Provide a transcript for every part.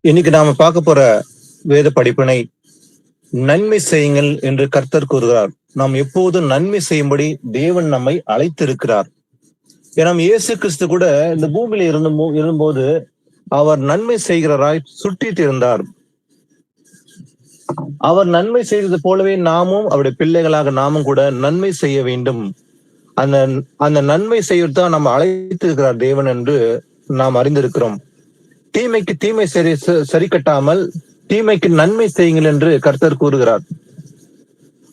இன்னைக்கு நாம பார்க்க போற வேத படிப்பினை நன்மை செய்யுங்கள் என்று கர்த்தர் கூறுகிறார். நாம் எப்போதும் நன்மை செய்யும்படி தேவன் நம்மை அழைத்திருக்கிறார். ஏன்னா இயேசு கிறிஸ்து கூட இந்த பூமியில இருந்தபோது அவர் நன்மை செய்கிறவராய் சுற்றிட்டு இருந்தார். அவர் நன்மை செய்தது போலவே நாமும் அவருடைய பிள்ளைகளாக நாமும் கூட நன்மை செய்ய வேண்டும். அந்த நன்மை செய்யத்தான் நம்ம அழைத்திருக்கிறார் தேவன் என்று நாம் அறிந்திருக்கிறோம். தீமைக்கு தீமை சரி கட்டாமல் தீமைக்கு நன்மை செய்யுங்கள் என்று கர்த்தர் கூறுகிறார்.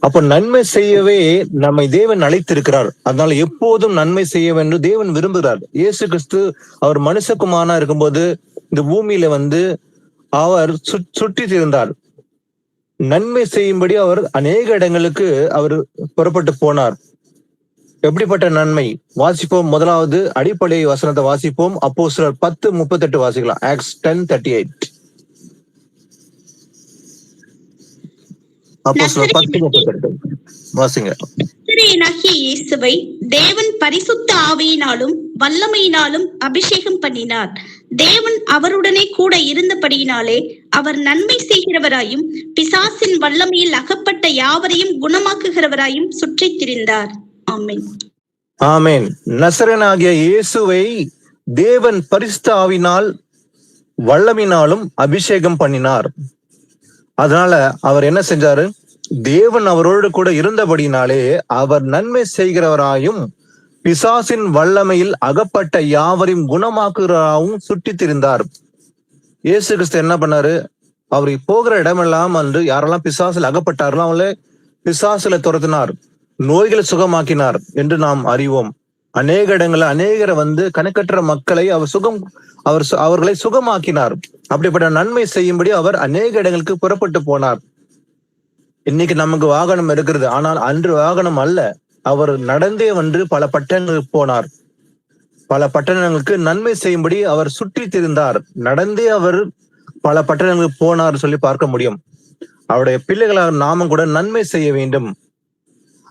அப்ப நன்மை செய்யவே நம்மை தேவன் அழைத்திருக்கிறார். அதனால எப்போதும் நன்மை செய்ய வேண்டும் தேவன் விரும்புகிறார். இயேசு கிறிஸ்து அவர் மனுஷகுமாரனா இருக்கும்போது இந்த பூமியில அவர் சுற்றி இருந்தார். நன்மை செய்யும்படி அவர் அநேக இடங்களுக்கு அவர் புறப்பட்டு போனார். எப்படிப்பட்ட நன்மை வாசிப்போம். முதலாவது அடிப்படை வசனத்தை வாசிப்போம். அப்போஸ்தலர் 10:38 வாசிக்கலாம். ஆக்ட்ஸ் 10:38. அப்போஸ்தலர் 10:38 வாசிங்க. இயேசுவை தேவன் பரிசுத்த ஆவியினாலும் வல்லமையினாலும் அபிஷேகம் பண்ணினார். தேவன் அவருடனே கூட இருந்தபடியினாலே அவர் நன்மை செய்கிறவராயும் பிசாசின் வல்லமையில் அகப்பட்ட யாவரையும் குணமாக்குகிறவராயும் சுற்றித் திரிந்தார். ஆமென். ஆமென். நசரேயனாகிய இயேசுவை தேவன் பரிசுத்த ஆவியினால் வல்லமையினாலும் அபிஷேகம் பண்ணினார். அதனால அவர் என்ன செஞ்சாரு? தேவன் அவரோடு கூட இருந்தபடினாலே அவர் நன்மை செய்கிறவராயும் பிசாசின் வல்லமையில் அகப்பட்ட யாவரையும் குணமாக்குகிறவராகவும் சுற்றி திரிந்தார். இயேசு கிறிஸ்து என்ன பண்ணாரு? அவர் போகிற இடமெல்லாம் யாரெல்லாம் பிசாசில் அகப்பட்டார்களோ அவங்கள பிசாசுல துரத்தினார், நோய்களை சுகமாக்கினார் என்று நாம் அறிவோம். அநேக இடங்கள்ல அநேகரை கணக்கற்ற மக்களை அவர்களை சுகமாக்கினார். அப்படிப்பட்ட நன்மை செய்யும்படி அவர் அநேக இடங்களுக்கு புறப்பட்டு போனார். இன்னைக்கு நமக்கு வாகனம் இருக்கிறது, ஆனால் அன்று வாகனம் அல்ல. அவர் நடந்தே பல பட்டணங்களுக்கு போனார். பல பட்டணங்களுக்கு நன்மை செய்யும்படி அவர் சுற்றி திரிந்தார். நடந்தே அவர் பல பட்டணங்களுக்கு போனார் சொல்லி பார்க்க முடியும். அவருடைய பிள்ளைகளாக நாமும் கூட நன்மை செய்ய வேண்டும்.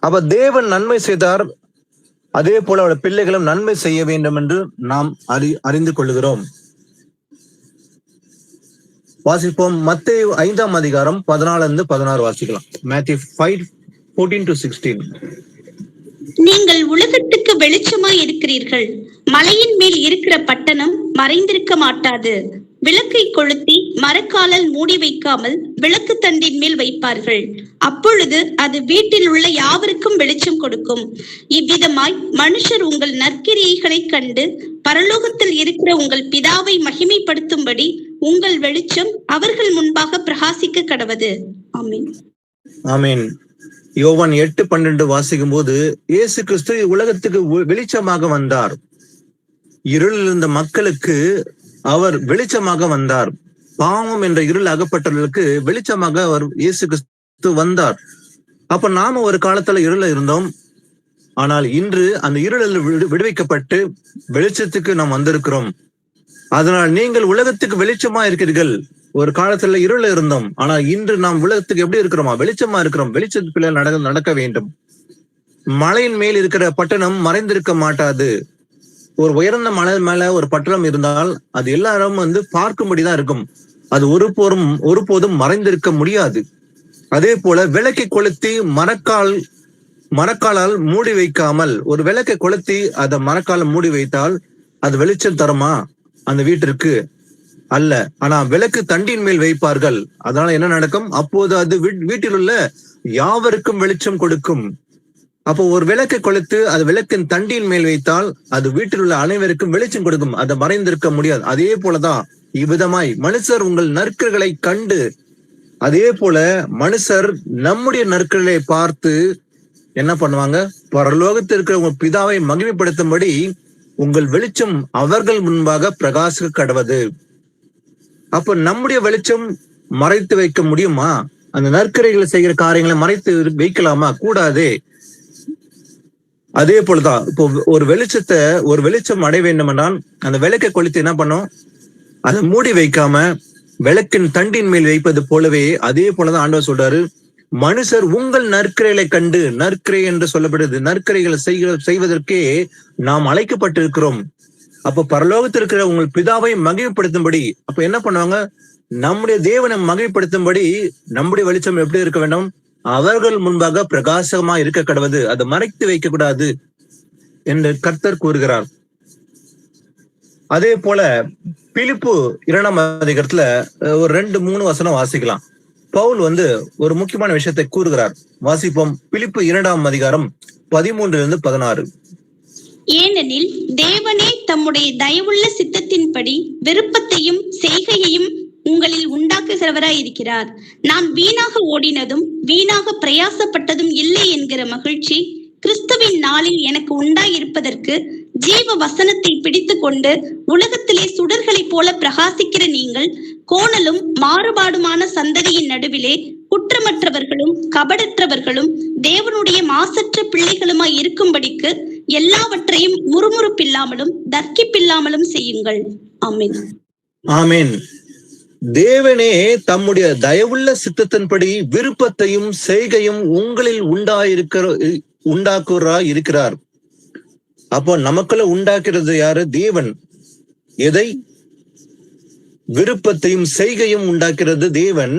அப்ப தேவன் நன்மை செய்தார், அதே போல அவருடைய பிள்ளைகளும் நன்மை செய்ய வேண்டும் என்று நாம் அறிந்து கொள்கிறோம். வாசிப்போம். மத்தேயு 5:14 14 வாசிக்கலாம். Matthew 5:14-16. நீங்கள் உலகத்துக்கு வெளிச்சமாய் இருக்கிறீர்கள். மலையின் மேல் இருக்கிற பட்டணம் மறைந்திருக்க மாட்டாது. விளக்கை கொளுத்தி மரக்காலால் மூடி வைக்காமல் விளக்கு தண்டின் மேல் வைப்பார்கள். அப்பொழுது அது வீட்டில் உள்ள யாவருக்கும் வெளிச்சம் கொடுக்கும். இவ்விதமாய் மனுஷர் உங்கள் நற்கிரியைகளை கண்டு பரலோகத்தில் இருக்கிற உங்கள் பிதாவை மகிமைப்படுத்தும்படி உங்கள் வெளிச்சம் அவர்கள் முன்பாக பிரகாசிக்க கடவது. ஆமென். ஆமென். யோவான் 8:12 வாசிக்கும் போது இயேசு கிறிஸ்து உலகத்துக்கு வெளிச்சமாக வந்தார். இருளில் இருந்த மக்களுக்கு அவர் வெளிச்சமாக வந்தார். பாவம் என்ற இருள் அகப்பட்டவர்களுக்கு வெளிச்சமாக அவர் இயேசு கிறிஸ்து வந்தார். அப்ப நாம ஒரு காலத்துல இருள இருந்தோம், ஆனால் இன்று அந்த இருளில் விடுவிக்கப்பட்டு வெளிச்சத்துக்கு நாம் வந்திருக்கிறோம். அதனால் நீங்கள் உலகத்துக்கு வெளிச்சமா இருக்கிறீர்கள். ஒரு காலத்துல இருள இருந்தோம், ஆனால் இன்று நாம் உலகத்துக்கு எப்படி இருக்கிறோமா? வெளிச்சமா இருக்கிறோம். வெளிச்சத்துக்குள்ள நடக்க வேண்டும். மலையின் மேல் இருக்கிற பட்டணம் மறைந்திருக்க மாட்டாது. ஒரு உயர்ந்த மலை மேல ஒரு பட்டணம் இருந்தால் அது எல்லாரும் பார்க்கும்படிதான் இருக்கும். அது ஒருபோதும் மறைந்திருக்க முடியாது. அதே போல விளக்கை கொளுத்தி மரக்காலால் மூடி வைக்காமல், ஒரு விளக்கை கொளுத்தி அதை மரக்கால மூடி வைத்தால் அது வெளிச்சம் தருமா அந்த வீட்டிற்கு? அல்ல. ஆனா விளக்கு தண்டின் மேல் வைப்பார்கள். அதனால என்ன நடக்கும்? அப்போது அது வீட்டில் உள்ள யாவருக்கும் வெளிச்சம் கொடுக்கும். அப்போ ஒரு விளக்கை கொளுத்து அது விளக்கின் தண்டின் மேல் வைத்தால் அது வீட்டில் உள்ள அனைவருக்கும் வெளிச்சம் கொடுக்கும். அதை மறைந்திருக்க முடியாது. அதே போலதான் இவ்விதமாய் மனுஷர் உங்கள் நற்கிரிகளை கண்டு, அதே போல மனுஷர் நம்முடைய நற்கிரிகளை பார்த்து என்ன பண்ணுவாங்க? பரலோகத்தில் இருக்கிற உங்க பிதாவை மகிமைப்படுத்தும்படி உங்கள் வெளிச்சம் அவர்கள் முன்பாக பிரகாசிக்க கடவது. அப்ப நம்முடைய வெளிச்சம் மறைத்து வைக்க முடியுமா? அந்த நற்கிரிகளை செய்கிற காரியங்களை மறைத்து வைக்கலாமா? கூடாதே. அதே போலதான் இப்போ ஒரு வெளிச்சம் அடைய வேண்டும் என்றால் அந்த விளக்கை கொளுத்தி என்ன பண்ணும்? அதை மூடி வைக்காம விளக்கின் தண்டின் மேல் வைப்பது போலவே அதே போலதான் ஆண்டவர் சொல்றாரு, மனுஷர் உங்கள் நற்கிரைகளை கண்டு, நற்கிரை என்று சொல்லப்படுது, நற்கிரைகளை செய்வதற்கே நாம் அழைக்கப்பட்டிருக்கிறோம். அப்ப பரலோகத்தில் இருக்கிற உங்கள் பிதாவை மகிமைப்படுத்தும்படி, அப்ப என்ன பண்ணுவாங்க, நம்முடைய தேவனை மகிமைப்படுத்தும்படி நம்முடைய வெளிச்சம் எப்படி இருக்க வேண்டும், அவர்கள் முன்பாக பிரகாசமா இருக்க கடவுது, அதை மறைத்து வைக்க கூடாது என்று கர்த்தர் கூறுகிறார். அதே போல பிலிப்பு 2ஆம் அதிகாரத்துல ஒரு 2-3 வசனம் வாசிக்கலாம். பவுல் ஒரு முக்கியமான விஷயத்தை கூறுகிறார். வாசிப்போம். பிலிப்பு 2ஆம் அதிகாரம் 13-16. ஏனெனில் தேவனே தம்முடைய தயவுள்ள சித்தத்தின்படி விருப்பத்தையும் செய்கையையும் உங்களில் உண்டாக்குகிறவராய் இருக்கிறார். நான் வீணாக ஓடினதும் வீணாக பிரயாசப்பட்டதும் இல்லை என்கிற மகிழ்ச்சி கிறிஸ்துவின் நாளில் எனக்கு உண்டாயிருப்பதற்கு ஜீவ வசனத்தை பிடித்து கொண்டு உலகத்திலே சுடர்களைப் போல பிரகாசிக்கிற நீங்கள் கோணலும் மாறுபாடுமான சந்ததியின் நடுவிலே குற்றமற்றவர்களும் கபடற்றவர்களும் தேவனுடைய மாசற்ற பிள்ளைகளுமாய் இருக்கும்படிக்கு எல்லாவற்றையும் முறுமுறுப்பில்லாமலும் தர்க்கிப்பில்லாமலும் செய்யுங்கள். ஆமென். ஆமென். தேவனே தம்முடைய தயவுள்ள சித்தத்தின்படி விருப்பத்தையும் செய்கையும் உங்களில் உண்டாக்குறாய் இருக்கிறார். அப்போ நமக்குள்ள உண்டாக்குறது யாரு? தேவன். எதை? விருப்பத்தையும் செய்கையும் உண்டாக்குறது தேவன்.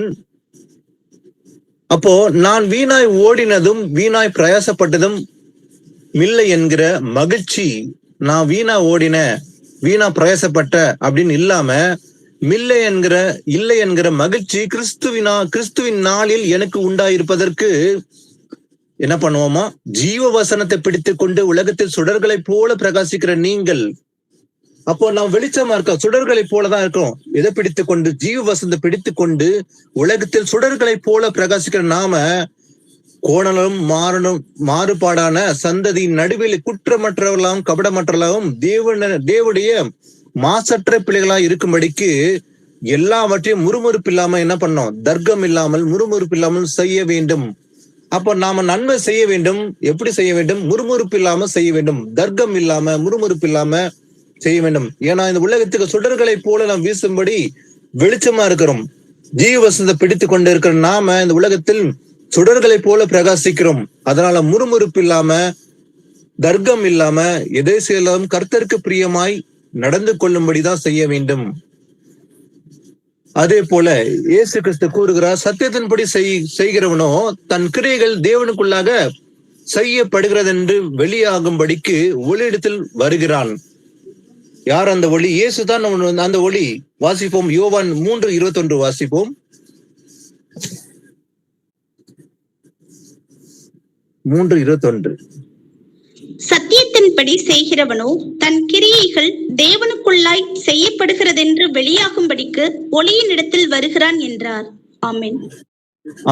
அப்போ நான் வீணாய் ஓடினதும் வீணாய் பிரயாசப்பட்டதும் இல்லை என்கிற மகிழ்ச்சி, நான் வீணா ஓடின வீணா பிரயாசப்பட்ட அப்படின்னு இல்லாம இல்லை என்கிற மகிழ்ச்சி கிறிஸ்துவின் நாளில் எனக்கு உண்டாயிருப்பதற்கு என்ன பண்ணுவோமா? ஜீவ வசனத்தை பிடித்து கொண்டு உலகத்தில் சுடர்களை போல பிரகாசிக்கிற நீங்கள். அப்போ நாம் வெளிச்சமா இருக்கோம், சுடர்களை போலதான் இருக்கோம். எதை பிடித்து கொண்டு? ஜீவ வசனத்தை பிடித்து கொண்டு உலகத்தில் சுடர்களை போல பிரகாசிக்கிற நாம கோணலும் மாறுபாடான சந்ததியின் நடுவில் குற்றமற்றவர்களாகவும் கபடமற்றவர்களாகவும் தேவனுடைய மாசற்ற பிள்ளைகளா இருக்கும்படிக்கு எல்லாவற்றையும் முறுமுறுப்பு இல்லாம என்ன பண்ணோம்? தர்க்கம் இல்லாமல் முறுமுறுப்பு இல்லாமல் செய்ய வேண்டும். அப்போ நாம நன்மை செய்ய வேண்டும். எப்படி செய்ய வேண்டும்? முறுமுறுப்பு இல்லாம செய்ய வேண்டும். தர்க்கம் இல்லாம முறுமுறுப்பு இல்லாம செய்ய வேண்டும். ஏன்னா இந்த உலகத்துக்கு சுடர்களை போல நாம் வீசும்படி வெளிச்சமா இருக்கிறோம். ஜீவவசனத்தை பிடித்து கொண்டு இருக்கிற நாம இந்த உலகத்தில் சுடர்களை போல பிரகாசிக்கிறோம். அதனால முறுமுறுப்பு இல்லாம தர்க்கம் இல்லாம எதை செய்யலாம்? கர்த்தருக்கு பிரியமாய் நடந்து கொள்ளும்படிதான் செய்ய வேண்டும். அதே போல இயேசு கிறிஸ்து கூறுகிறார், சத்தியத்தின்படி செய்கிறவனோ தன் கிரியைகள் தேவனுக்குள்ளாக செய்யப்படுகிறது என்று வெளியாகும்படிக்கு ஒளியிடத்தில் வருகிறான். யார் அந்த ஒளி? இயேசுதான் அந்த ஒளி. வாசிப்போம். யோவான் 3:21 வாசிப்போம். 3:21. சத்தியத்தின்படி செய்கிறவனோ தன் கிரியைகள் தேவனுக்குள்ளாய் செய்யப்படுகிறதென்று வெளியாகும்படிக்கு ஒளியின் இடத்தில் வருகிறான் என்றார். ஆமென்.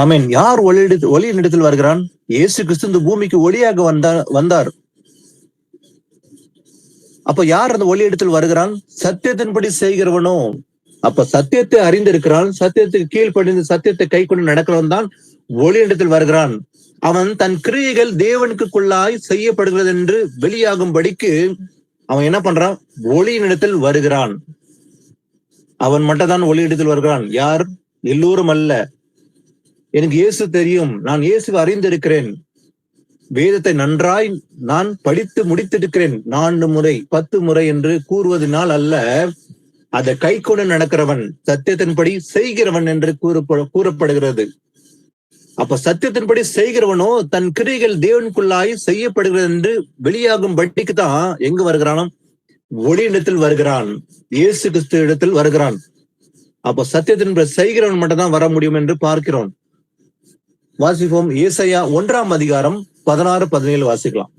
ஆமென். யார் ஒளியின் இடத்தில் வருகிறான்? இயேசு கிறிஸ்து இந்த பூமிக்கு ஒளியாக வந்தார். அப்ப யார் அந்த ஒளி இடத்தில் வருகிறான்? சத்தியத்தின்படி செய்கிறவனோ. அப்ப சத்தியத்தை அறிந்திருக்கிறான், சத்தியத்துக்கு கீழ்ப்படிந்து சத்தியத்தை கை கொண்டு நடக்கிறவன் தான் ஒளி இடத்தில் வருகிறான். அவன் தன் கிரியைகள் தேவனுக்குள்ளாய் செய்யப்படுகிறது என்று வெளியாகும்படிக்கு அவன் என்ன பண்றான்? ஒளியின் இடத்தில் வருகிறான். அவன் மட்டும் தான் ஒளி இடத்தில் வருகிறான். யார்? எல்லோரும் அல்ல. எனக்கு இயேசு தெரியும், நான் இயேசுவை அறிந்திருக்கிறேன், வேதத்தை நன்றாய் நான் படித்து முடித்திருக்கிறேன் 4 முறை 10 முறை என்று கூறுவதனால் அல்ல, அதை கை கொண்டு நடக்கிறவன், சத்தியத்தின்படி செய்கிறவன் என்று கூறப்படுகிறது. அப்ப சத்தியத்தின்படி செய்கிறவனோ தன் கிரியைகள் தேவனுக்குள்ளாய் செய்யப்படுகிறது என்று வெளியாகும் படிக்கு தான் எங்க வருகிறானோ? ஒளி இடத்தில் வருகிறான். இயேசு கிறிஸ்து இடத்தில் வருகிறான். அப்ப சத்தியத்தின்படி செய்கிறவன் மட்டும் தான் வர முடியும் என்று பார்க்கிறோம். வாசிப்போம். ஏசாயா 1ஆம் அதிகாரம் 16-17 வாசிக்கலாம்.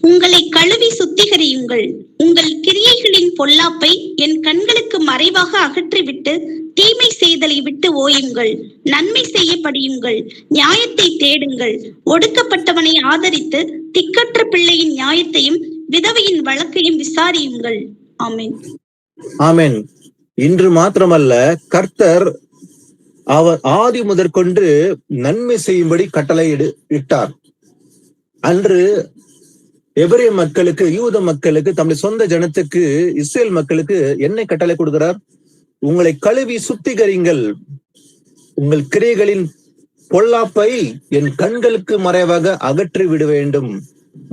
உங்களை கழுவி சுத்திகரியுங்கள், உங்கள் கிரியைகளின் பொல்லாப்பை என் கண்களுக்கு மறைவாக அகற்றிவிட்டு தீமை செய்தலை விட்டு ஓயுங்கள், நன்மை செய்ய படியுங்கள், நியாயத்தை தேடுங்கள், ஒடுக்கப்பட்டவனை ஆதரித்து திக்கற்ற பிள்ளையின் நியாயத்தையும் விதவையின் வழக்கையும் விசாரியுங்கள். ஆமென். ஆமென். இன்று மாத்திரமல்ல, கர்த்தர் அவர் ஆதி முதற்கொண்டு நன்மை செய்யும்படி கட்டளை இட்டார். அன்று எபிரேய மக்களுக்கு, யூத மக்களுக்கு, தம்முடைய சொந்த ஜனத்துக்கு, இஸ்ரேல் மக்களுக்கு என்ன கட்டளை கொடுக்கிறார்? உங்களை கழுவி சுத்திகரிங்கள், உங்கள் கிரியைகளின் பொல்லாப்பை என் கண்களுக்கு மறைவாக அகற்றி விட வேண்டும்.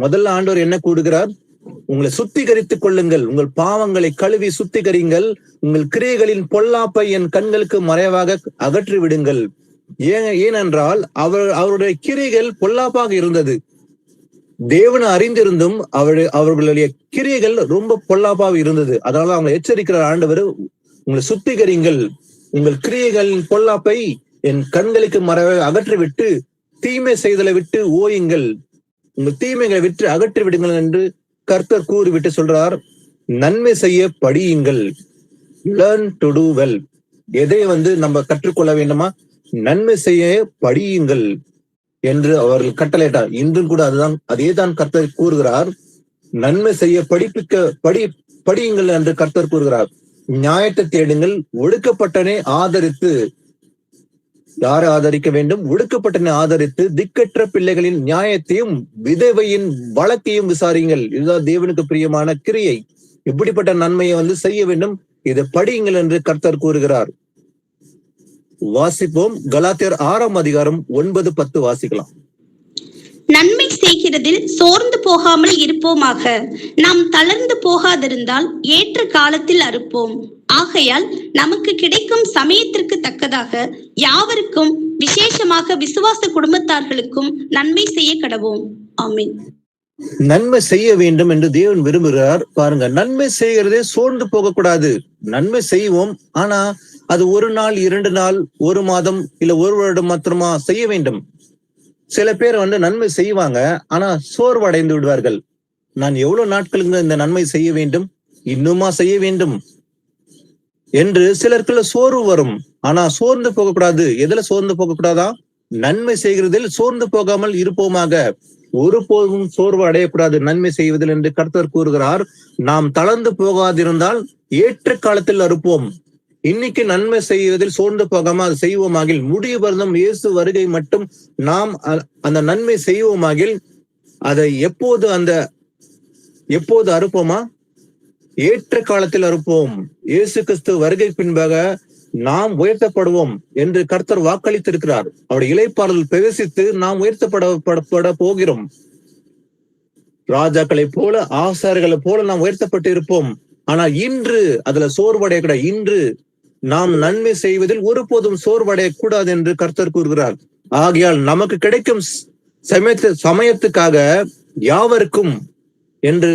முதல்ல ஆண்டவர் என்ன கூறுகிறார்? உங்களை சுத்திகரித்துக் கொள்ளுங்கள், உங்கள் பாவங்களை கழுவி சுத்திகரிங்கள், உங்கள் கிரியைகளின் பொல்லாப்பை என் கண்களுக்கு மறைவாக அகற்றி விடுங்கள். ஏனென்றால் அவருடைய கிரியைகள் பொல்லாப்பாக இருந்தது. தேவனை அறிந்திருந்தும் அவர்களுடைய கிரியைகள் ரொம்ப பொல்லாப்பாக இருந்தது. அதனால அவங்க எச்சரிக்கிற ஆண்டவர், உங்களை சுத்திகரிங்கள், உங்கள் கிரியைகளின் பொல்லாப்பை என் கண்களுக்கு மறைவாக அகற்றிவிட்டு தீமை செய்தலை விட்டு ஓயுங்கள், உங்கள் தீமைகளை விட்டு அகற்றி விடுங்கள் என்று கர்த்தர் கூறிவிட்டு சொல்றார். நன்மை செய்ய படியுங்கள், learn to do well. எதை நம்ம கற்றுக்கொள்ள வேண்டுமா? நன்மை செய்ய படியுங்கள் என்று அவர்கள் கட்டளையிட்டார். இன்றும் கூட அதேதான் கர்த்தர் கூறுகிறார். நன்மை செய்ய படியுங்கள் என்று கர்த்தர் கூறுகிறார். நியாயத்தை தேடுங்கள், ஒடுக்கப்பட்டனை ஆதரித்து. யாரை ஆதரிக்க வேண்டும்? ஒடுக்கப்பட்டனை ஆதரித்து திக்கற்ற பிள்ளைகளின் நியாயத்தையும் விதவையின் வழக்கையும் விசாரியுங்கள். இதுதான் தேவனுக்கு பிரியமான கிரியை. இப்படிப்பட்ட நன்மையை செய்ய வேண்டும், இதை படியுங்கள் என்று கர்த்தர் கூறுகிறார். வாசிப்போம். கலாத்தியர் 6ஆம் அதிகாரம் 9-10 வாசிக்கலாம். நன்மை செய்கிறதில் சோர்ந்து போகாமல் இருப்போமாக. நாம் தளர்ந்து போகாதிருந்தால் ஏற்ற காலத்தில் அறுப்போம். ஆகையால் நமக்கு கிடைக்கும் சமயத்திற்கு தக்கதாக யாவருக்கும், விசேஷமாக விசுவாச குடும்பத்தார்களுக்கும் நன்மை செய்ய கடவோம். ஆமென். நன்மை செய்ய வேண்டும் என்று தேவன் விரும்புகிறார். பாருங்க, நன்மை செய்கிறதே சோர்ந்து போக கூடாது. நன்மை செய்வோம், ஆனா அது 1 நாள், 2 நாள், 1 மாதம் இல்ல 1 வருடம் மாத்திரமா செய்ய வேண்டும். சில பேர் நன்மை செய்வாங்க, ஆனா சோர்வடைந்து விடுவார்கள். நான் எவ்வளவு நாட்களுக்கு இந்த நன்மை செய்ய வேண்டும், இன்னுமா செய்ய வேண்டும் என்று சிலருக்குள்ள சோர்வு வரும். ஆனா சோர்ந்து போகக்கூடாது. எதுல சோர்ந்து போகக்கூடாதா? நன்மை செய்கிறதில் சோர்ந்து போகாமல் இருப்போமாக. ஒருபோதும் சோர்வு அடையக்கூடாது நன்மை செய்வதில் என்று கர்த்தர் கூறுகிறார். நாம் தளர்ந்து போகாதிருந்தால் ஏற்ற காலத்தில் அறுப்போம். இன்னைக்கு நன்மை செய்வதில் சோர்ந்து போகாம அது செய்வோமாகில், முடிவு வருடம் இயேசு வருகை மட்டும் நாம் அந்த நன்மை செய்வோமாகில், அதை எப்போது அறுப்போமா? ஏற்ற காலத்தில் அறுப்போம். இயேசு கிறிஸ்து வருகை பின்பாக நாம் உயர்த்தப்படுவோம் என்று கர்த்தர் வாக்களித்திருக்கிறார். அவருடைய இளைப்பாறுதல் பிரவேசித்து நாம் உயர்த்தப்பட போகிறோம். ராஜாக்களை போல, ஆசாரிகளை போல நாம் உயர்த்தப்பட்டு இருப்போம். ஆனா இன்று அதுல சோர்வடைய கூடாது. இன்று நாம் நன்மை செய்வதில் ஒருபோதும் சோர்வடைய கூடாது என்று கர்த்தர் கூறுகிறார். ஆகையால் நமக்கு கிடைக்கும் சமயத்துக்காக யாவருக்கும் என்று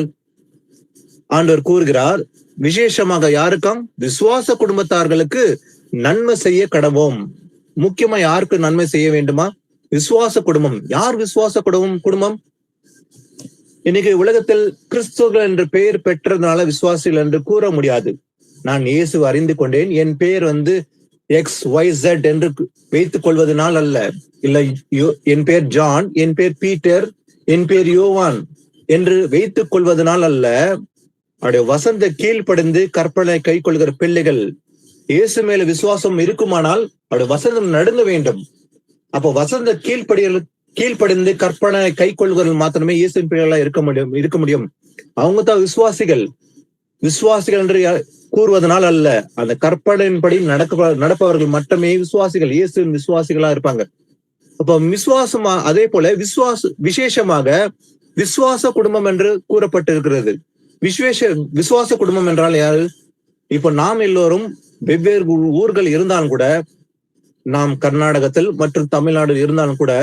ஆண்டவர் கூறுகிறார். விசேஷமாக யாருக்கும்? விசுவாச குடும்பத்தார்களுக்கு நன்மை செய்ய கடவோம். முக்கியமா யாருக்கு நன்மை செய்ய வேண்டுமா? விசுவாச குடும்பம். யார் விசுவாச குடும்பம்? இன்னைக்கு உலகத்தில் கிறிஸ்துவர்கள் என்று பெயர் பெற்றதுனால விசுவாசிகள் என்று கூற முடியாது. நான் இயேசு அறிந்து கொண்டேன், என் பெயர் XYZ என்று வைத்துக் கொள்வதனால் அல்ல. இல்ல என் பெயர் ஜான், என் பெயர் பீட்டர், என் பெயர் யோவான் என்று வைத்துக் கொள்வதனால் அல்ல. அவருடைய வசந்த கீழ்ப்படிந்து கற்பனை கை கொள்கிற பிள்ளைகள். இயேசு மேல விசுவாசம் இருக்குமானால் அவருடைய வசந்தம் நடுங்க வேண்டும். அப்போ வசந்த கீழ்ப்படிந்து கற்பனை கை கொள்கிறவர்கள் மாத்திரமே இயேசுவின் பிள்ளைகளா இருக்க முடியும். அவங்க தான் விசுவாசிகள் என்று கூறுவதனால் அல்ல, அந்த கற்பனையின்படி நடப்பவர்கள் மட்டுமே விசுவாசிகள், இயேசுவின் விசுவாசிகளா இருப்பாங்க. அப்ப விசுவாசமா, அதே போல விசேஷமாக விசுவாச குடும்பம் என்று கூறப்பட்டிருக்கிறது. விசுவாச குடும்பம் என்றால் யாரு? இப்ப நாம் எல்லோரும் வெவ்வேறு ஊர்கள் இருந்தாலும் கூட, நாம் கர்நாடகத்தில் மற்றும் தமிழ்நாடு இருந்தாலும் கூட,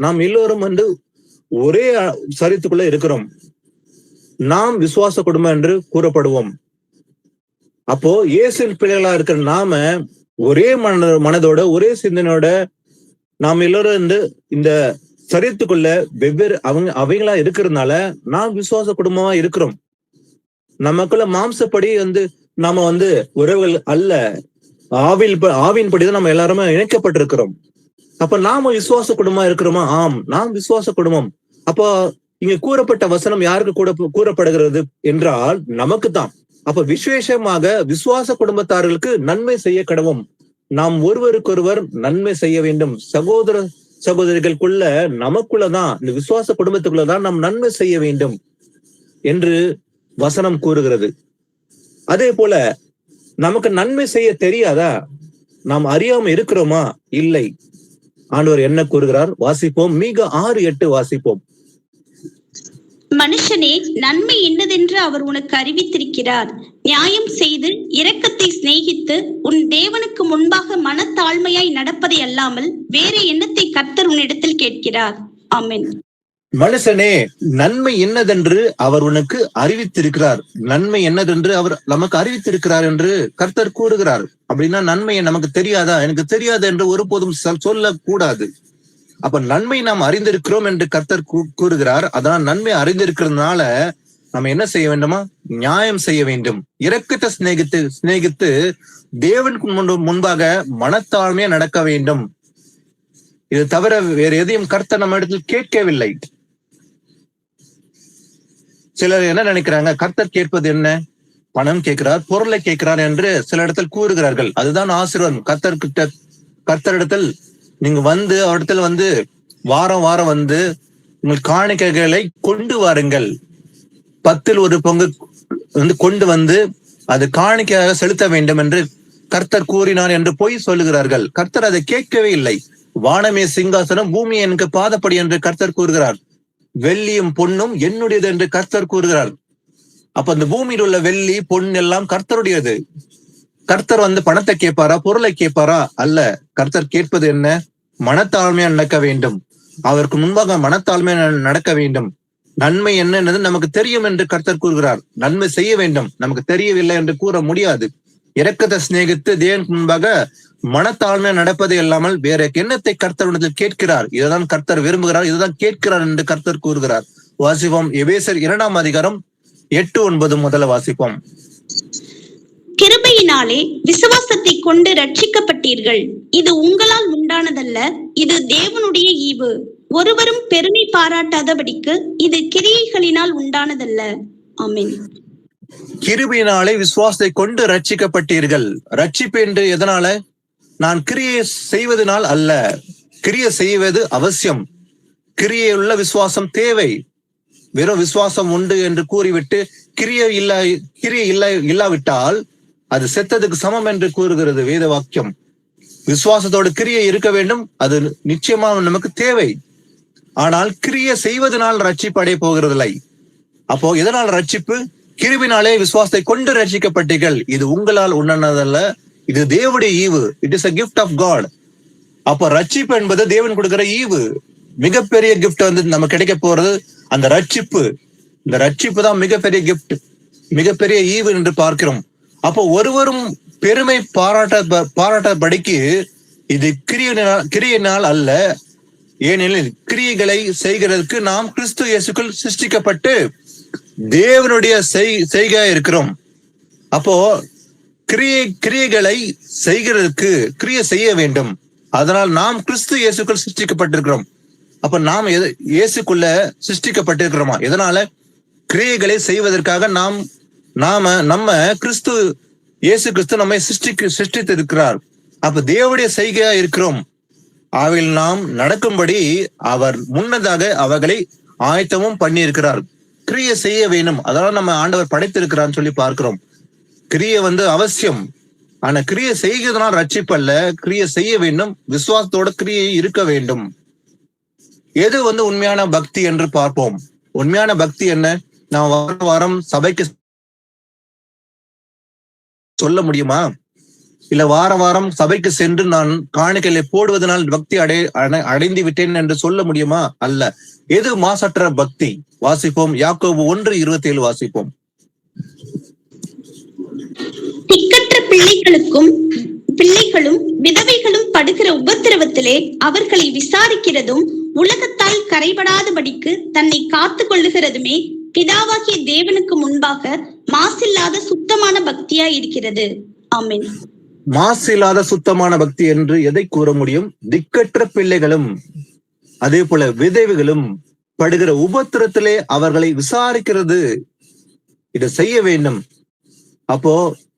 நாம் எல்லோரும் ஒரே சரித்துக்குள்ள இருக்கிறோம். நாம் விசுவாச குடும்பம் என்று கூறப்படுவோம். அப்போ இயேசுவின் பிள்ளைகளா இருக்கிற நாம ஒரே மனதோட, ஒரே சிந்தனையோட நாம் எல்லோரும் இந்த சரித்துக்குள்ள வெவ்வேறு அவைகளா இருக்கிறதுனால நாம் விசுவாச குடும்பமா இருக்கிறோம். நமக்குள்ள மாம்சப்படி நாம உறவுகள் அல்ல, ஆவின்படிதான் நம்ம எல்லாருமே இணைக்கப்பட்டிருக்கிறோம். அப்ப நாம விசுவாச குடும்பமா இருக்கிறோமா? ஆம், நாம் விசுவாச குடும்பம். அப்போ இங்க கூறப்பட்ட வசனம் யாருக்கு கூறப்படுகிறது என்றால் நமக்கு தான். அப்ப விசேஷமாக விசுவாச குடும்பத்தார்களுக்கு நன்மை செய்ய கடவும். நாம் ஒருவருக்கொருவர் நன்மை செய்ய வேண்டும். சகோதரிகளுக்குள்ள நமக்குள்ளதான், இந்த விசுவாச குடும்பத்துக்குள்ளதான் நாம் நன்மை செய்ய வேண்டும் என்று வசனம் கூறுகிறது. அதே போல நமக்கு நன்மை செய்ய தெரியாதா? நாம் அறியாம இருக்கிறோமா? இல்லை. ஆண்டவர் என்ன கூறுகிறார்? வாசிப்போம். மீகா 6:8 வாசிப்போம். மனுஷனே, நன்மை என்னதென்று அவர் உனக்கு அறிவித்திருக்கிறார். நியாயம் செய்து இரக்கத்தை சிநேகித்து உன் தேவனுக்கு முன்பாக மனத்தாழ்மையாய் நடப்பதை அல்லாமல் வேற எண்ணத்தை கர்த்தர் உன்னிடத்தில் கேட்கிறார். ஆமென். மனுஷனே, நன்மை என்னதென்று அவர் உனக்கு அறிவித்திருக்கிறார். நன்மை என்னதென்று அவர் நமக்கு அறிவித்திருக்கிறார் என்று கர்த்தர் கூறுகிறார். அப்படின்னா நன்மையை நமக்கு தெரியாதா? எனக்கு தெரியாது என்று ஒருபோதும் சொல்லக்கூடாது. அப்ப நன்மை நாம் அறிந்திருக்கிறோம் என்று கர்த்தர் கூறுகிறார். அதனால் நன்மை அறிந்திருக்கிறதுனால நம்ம என்ன செய்ய வேண்டுமா? நியாயம் செய்ய வேண்டும். இரக்கத்தை சிநேகித்து தேவனுக்கு முன்பாக மனத்தாழ்மையா நடக்க வேண்டும். இது தவிர வேற எதையும் கர்த்தர் நம்ம இடத்தில் கேட்கவில்லை. சிலர் என்ன நினைக்கிறாங்க? கர்த்தர் கேட்பது என்ன? பணம் கேட்கிறார், பொருளை கேட்கிறார் என்று சில இடத்தில் கூறுகிறார்கள். அதுதான் ஆசீர்வாதம். கர்த்தரிடத்தில் நீங்க வந்து அவரிடத்தில் வாரம் வந்து உங்கள் காணிக்கைகளை கொண்டு வாருங்கள், 10ல் 1 பங்கு கொண்டு வந்து அது காணிக்கையாக செலுத்த வேண்டும் என்று கர்த்தர் கூறினார் என்று போய் சொல்லுகிறார்கள். கர்த்தர் அதை கேட்கவே இல்லை. வானமே சிங்காசனம், பூமி எனக்கு பாதப்படி என்று கர்த்தர் கூறுகிறார். வெள்ளியும் பொன்னும் என்னுடையது என்று கர்த்தர் கூறுகிறார். அப்ப அந்த பூமியில் உள்ள வெள்ளி பொன் எல்லாம் கர்த்தருடையது. கர்த்தர் பணத்தை கேட்பாரா, பொருளை கேட்பாரா? அல்ல. கர்த்தர் கேட்பது என்ன? மனத்தாழ்மையா நடக்க வேண்டும். அவருக்கு முன்பாக மனத்தாழ்மையா நடக்க வேண்டும். நன்மை என்னன்னு நமக்கு தெரியும் என்று கர்த்தர் கூறுகிறார். நன்மை செய்ய வேண்டும். நமக்கு தெரியவில்லை என்று கூற முடியாது. இரக்கத்தை சிநேகித்து தேவனுக்கு முன்பாக மனத்தாழ்மையா நடப்பதை இல்லாமல் வேற எண்ணத்தை கர்த்தரிடத்தில் கேட்கிறார். இதுதான் கர்த்தர் விரும்புகிறார், இதுதான் கேட்கிறார் என்று கர்த்தர் கூறுகிறார். வாசிப்போம். எபேசியர் 2ஆம் அதிகாரம் 8-9 முதல்ல வாசிப்போம். கிருபையினாலே விசுவாசத்தை கொண்டு ரட்சிக்கப்பட்டீர்கள். இது உங்களால் உண்டானதல்ல, இது தேவனுடைய ஈவு. ஒருவரும் பெருமை பாராட்டாதபடிக்கு இது கிரியைகளினால் உண்டானதல்ல. ஆமென். கிருபையினாலே விசுவாசத்தை கொண்டு ரட்சிக்கப்பட்டீர்கள். ரட்சிப்பு என்று எதனால? நான் கிரியை செய்வதனால் அல்ல. கிரியை செய்வது அவசியம். கிரியையுள்ள விசுவாசம் தேவை. வெறும் விசுவாசம் உண்டு என்று கூறிவிட்டு கிரியை இல்லாவிட்டால் அது செத்ததுக்கு சமம் என்று கூறுகிறது வேத வாக்கியம். விசுவாசத்தோடு கிரியை இருக்க வேண்டும். அது நிச்சயமா நமக்கு தேவை. ஆனால் கிரியை செய்வதனால் ரட்சிப்பு அடைய போகிறதில்லை. அப்போ எதனால் ரட்சிப்பு? கிருபினாலே விசுவாசத்தை கொண்டு ரட்சிக்கப்பட்டீர்கள். இது உங்களால் உண்டானதல்ல, இது தேவனுடைய ஈவு. It is a gift of God. அப்போ ரட்சிப்பு என்பது தேவன் கொடுக்கிற ஈவு. மிகப்பெரிய கிஃப்ட் நம்ம கிடைக்க போறது அந்த ரட்சிப்பு. இந்த ரட்சிப்பு தான் மிகப்பெரிய கிஃப்ட், மிகப்பெரிய ஈவு என்று பார்க்கிறோம். அப்போ ஒருவரும் பெருமை பாராட்டபடிக்கு இது கிரியையினால் அல்ல. ஏனெனில் கிரியைகளை செய்கிறதுக்கு நாம் கிறிஸ்து இயேசுக்குள் சிருஷ்டிக்கப்பட்டு தேவனுடைய செய்கையா இருக்கிறோம். அப்போ கிரியைகளை செய்கிறதுக்கு கிரியை செய்ய வேண்டும். அதனால் நாம் கிறிஸ்து இயேசுக்குள் சிருஷ்டிக்கப்பட்டிருக்கிறோம். அப்ப நாம் இயேசுக்குள்ள சிருஷ்டிக்கப்பட்டிருக்கிறோமா? எதனால? கிரியைகளை செய்வதற்காக நம்ம இயேசு கிறிஸ்து நம்மை சிருஷ்டித்திருக்கிறார். அப்ப தேவனுடைய செய்கையா இருக்கிறோம். அவையில் நாம் நடக்கும்படி அவர் முன்னதாக அவர்களை ஆயத்தமும் பண்ணி இருக்கிறார். கிரியை செய்ய வேண்டும். அதனால நம்ம ஆண்டவர் படைத்திருக்கிறான்னு சொல்லி பார்க்கிறோம். கிரியை அவசியம். ஆனா கிரியை செய்கிறதுனால் ரட்சிப்பல்ல. கிரியை செய்ய வேண்டும். விசுவாசத்தோட கிரியை இருக்க வேண்டும். எது உண்மையான பக்தி என்று பார்ப்போம். உண்மையான பக்தி என்ன? நான் வாரம் சபைக்கு சொல்ல முடியுமா? இல்ல வாரம் சபைக்கு சென்று நான் காணிக்கைகளை போடுவதனால் பக்தி அடைந்து விட்டேன் என்று சொல்ல முடியுமா? அல்ல. எது மாசற்ற பக்தி? வாசிப்போம். யாக்கோபு 1:27 வாசிப்போம். திக்கற்ற பிள்ளைகளும் விதவைகளும் படுகிற உபத்திரவத்திலே அவர்களை விசாரிக்கிறதும் உலகத்தால் கரைபடாதபடிக்கு தன்னை காத்து கொள்ளுகிறதுமே பிதாவாகிய தேவனுக்கு முன்பாக மாசில்லாத சுத்தமான பக்தியா இருக்கிறது. ஆமென். மாசில்லாத சுத்தமான பக்தி என்று எதை கூற முடியும்? திக்கற்ற பிள்ளைகளும் அதே போல விதவைகளும் படுகிற உபத்திரத்திலே அவர்களை விசாரிக்கிறது. இதை செய்ய வேண்டும். அப்போ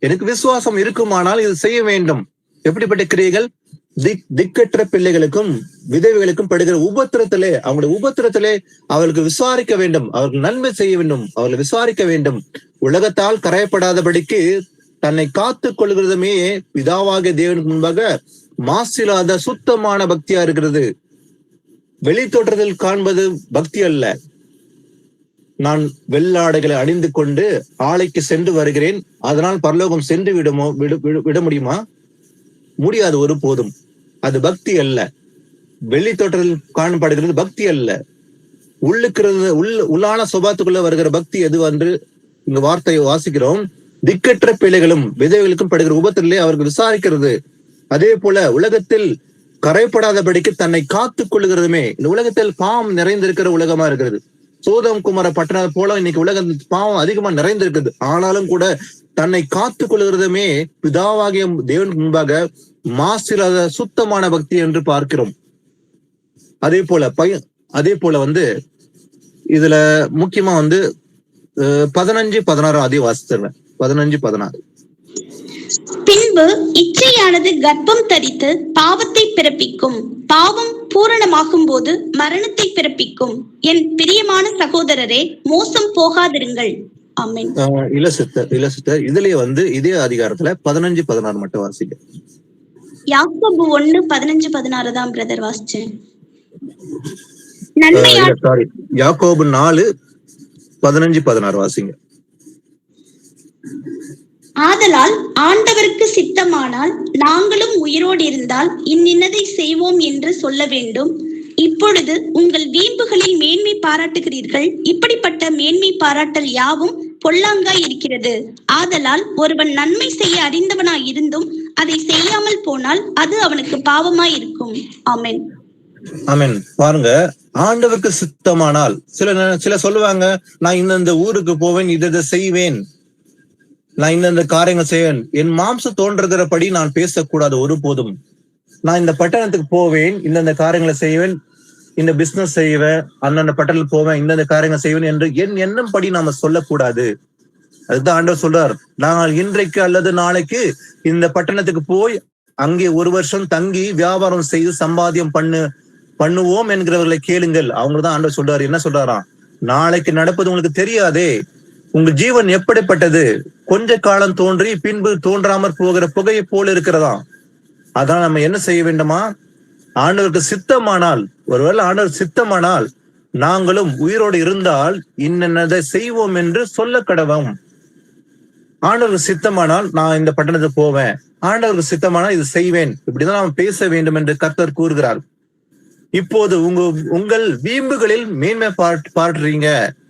எனக்கு விசுவாசம் இருக்குமானால் இது செய்ய வேண்டும். எப்படிப்பட்ட கிரியைகள்? திக்கற்ற பிள்ளைகளுக்கும் விதவைகளுக்கும் படுகிற உபத்திரத்திலே, அவங்களுடைய உபத்திரத்திலே அவர்களுக்கு விசாரிக்க வேண்டும். அவர்கள் நன்மை செய்ய வேண்டும். அவர்களை விசாரிக்க வேண்டும். உலகத்தால் கரையப்படாதபடிக்கு தன்னை காத்துக் கொள்கிறதுமே பிதாவாகிய தேவனுக்கு முன்பாக மாசில்லாத சுத்தமான பக்தியா இருக்கிறது. வெளி தோற்றத்தில் காண்பது பக்தி அல்ல. நான் வெள்ளாடைகளை அணிந்து கொண்டு ஆலைக்கு சென்று வருகிறேன், அதனால் பரலோகம் சென்று விட முடியுமா? முடியாது ஒருபோதும். அது பக்தி அல்ல. வெள்ளி தோற்றத்தில் காணப்படுகிறது பக்தி அல்ல. உள்ளான சுபாத்துக்குள்ள வருகிற பக்தி எது என்று இந்த வார்த்தையை வாசிக்கிறோம். திக்கற்ற பிள்ளைகளும் விதவைகளுக்கும் படுகிற உபத்திலே அவர்கள் விசாரிக்கிறது. அதே போல உலகத்தில் கரைப்படாதபடிக்கு தன்னை காத்துக் கொள்ளுகிறதுமே. இந்த உலகத்தில் பாவம் நிறைந்திருக்கிற உலகமா இருக்கிறது. சோதம் குமார பட்டணம் போல இன்னைக்கு உலகம் பாவம் அதிகமா நிறைந்திருக்குது. ஆனாலும் கூட தன்னை காத்துக் கொள்ளுகிறதுமே பிதாவாகிய தேவனுக்கு முன்பாக மாசில்லாத சுத்தமான பக்தி என்று பார்க்கிறோம். அதே போல இதுல முக்கியமா 15-16 ஆதி வாசித்தேன். 15-16. பின்பு இச்சையானது கர்ப்பம் தரித்து பாவத்தை பிறப்பிக்கும், பாவம் பூரணமாகும் போது மரணத்தை பிறப்பிக்கும். என் பிரியமான சகோதரரே, மோசம் போகாதிருங்கள். ஆமென். இல்ல சிஸ்டர், இதுலயே இதே அதிகாரத்துல 15-16 மட்டும் வாசிக்க. யாக்கோபு 1:15-16 தான் பிரதர் வாசிச்சேன். யாக்கோபு 4:15-16 வாசிங்க. ஆதலால் ஆண்டவருக்கு சித்தமானால் நாங்களும் உயிரோடு இருந்தால் இன்னதை செய்வோம் என்று சொல்ல வேண்டும். இப்பொழுது உங்கள் வீம்புகளில் மேன்மை பாராட்டுகிறீர்கள். இப்படிப்பட்ட மேன்மை பாராட்டல் யாவும் பொல்லாங்காய் இருக்கிறது. ஆதலால் ஒருவன் நன்மை செய்ய அறிந்தவனாய் இருந்தும் அதை செய்யாமல் போனால் அது அவனுக்கு பாவமாய் இருக்கும். ஆமென். ஆமென். பாருங்க, ஆண்டவருக்கு சித்தமானால் சில சொல்லுவாங்க, நான் இந்த ஊருக்கு போவேன், இதை செய்வேன், நான் இந்த காரியங்கள் செய்வேன். என் மாம்ச தோன்றுகிறபடி நான் பேசக்கூடாது ஒருபோதும். நான் இந்த பட்டணத்துக்கு போவேன், இந்த காரியங்களை செய்வேன், இந்த பிசினஸ் செய்வேன், அந்தந்த பட்டணத்துக்கு போவேன், இந்த காரியங்கள் செய்வேன் என்று என் எண்ணம் படி நாம சொல்லக்கூடாது. அதுதான் ஆண்டவர் சொல்றார். நாங்கள் இன்றைக்கு அல்லது நாளைக்கு இந்த பட்டணத்துக்கு போய் அங்கே 1 வருஷம் தங்கி வியாபாரம் செய்து சம்பாத்தியம் பண்ணுவோம் என்கிறவர்களை கேளுங்கள். அவங்கதான் ஆண்டவர் சொல்றாரு. என்ன சொல்றாராம்? நாளைக்கு நடப்பது உங்களுக்கு தெரியாதே. உங்க ஜீவன் எப்படிப்பட்டது? கொஞ்ச காலம் தோன்றி பின்பு தோன்றாமற் போகிற புகையை போல இருக்கிறதா. அதான் நம்ம என்ன செய்ய வேண்டுமா? ஆண்டவருக்கு சித்தமானால், ஒருவேளை ஆண்டவர் சித்தமானால் நாங்களும் உயிரோடு இருந்தால் இன்னதை செய்வோம் என்று சொல்ல கடவோம். ஆண்டவருக்கு சித்தமானால் நான் இந்த பட்டணத்துக்கு போவேன், ஆண்டவருக்கு சித்தமானால் இது செய்வேன், இப்படிதான் நாம் பேச வேண்டும் என்று கர்த்தர் கூறுகிறார். இப்போது உங்கள் வீம்புகளில் மேன்மை பாடுறீங்க.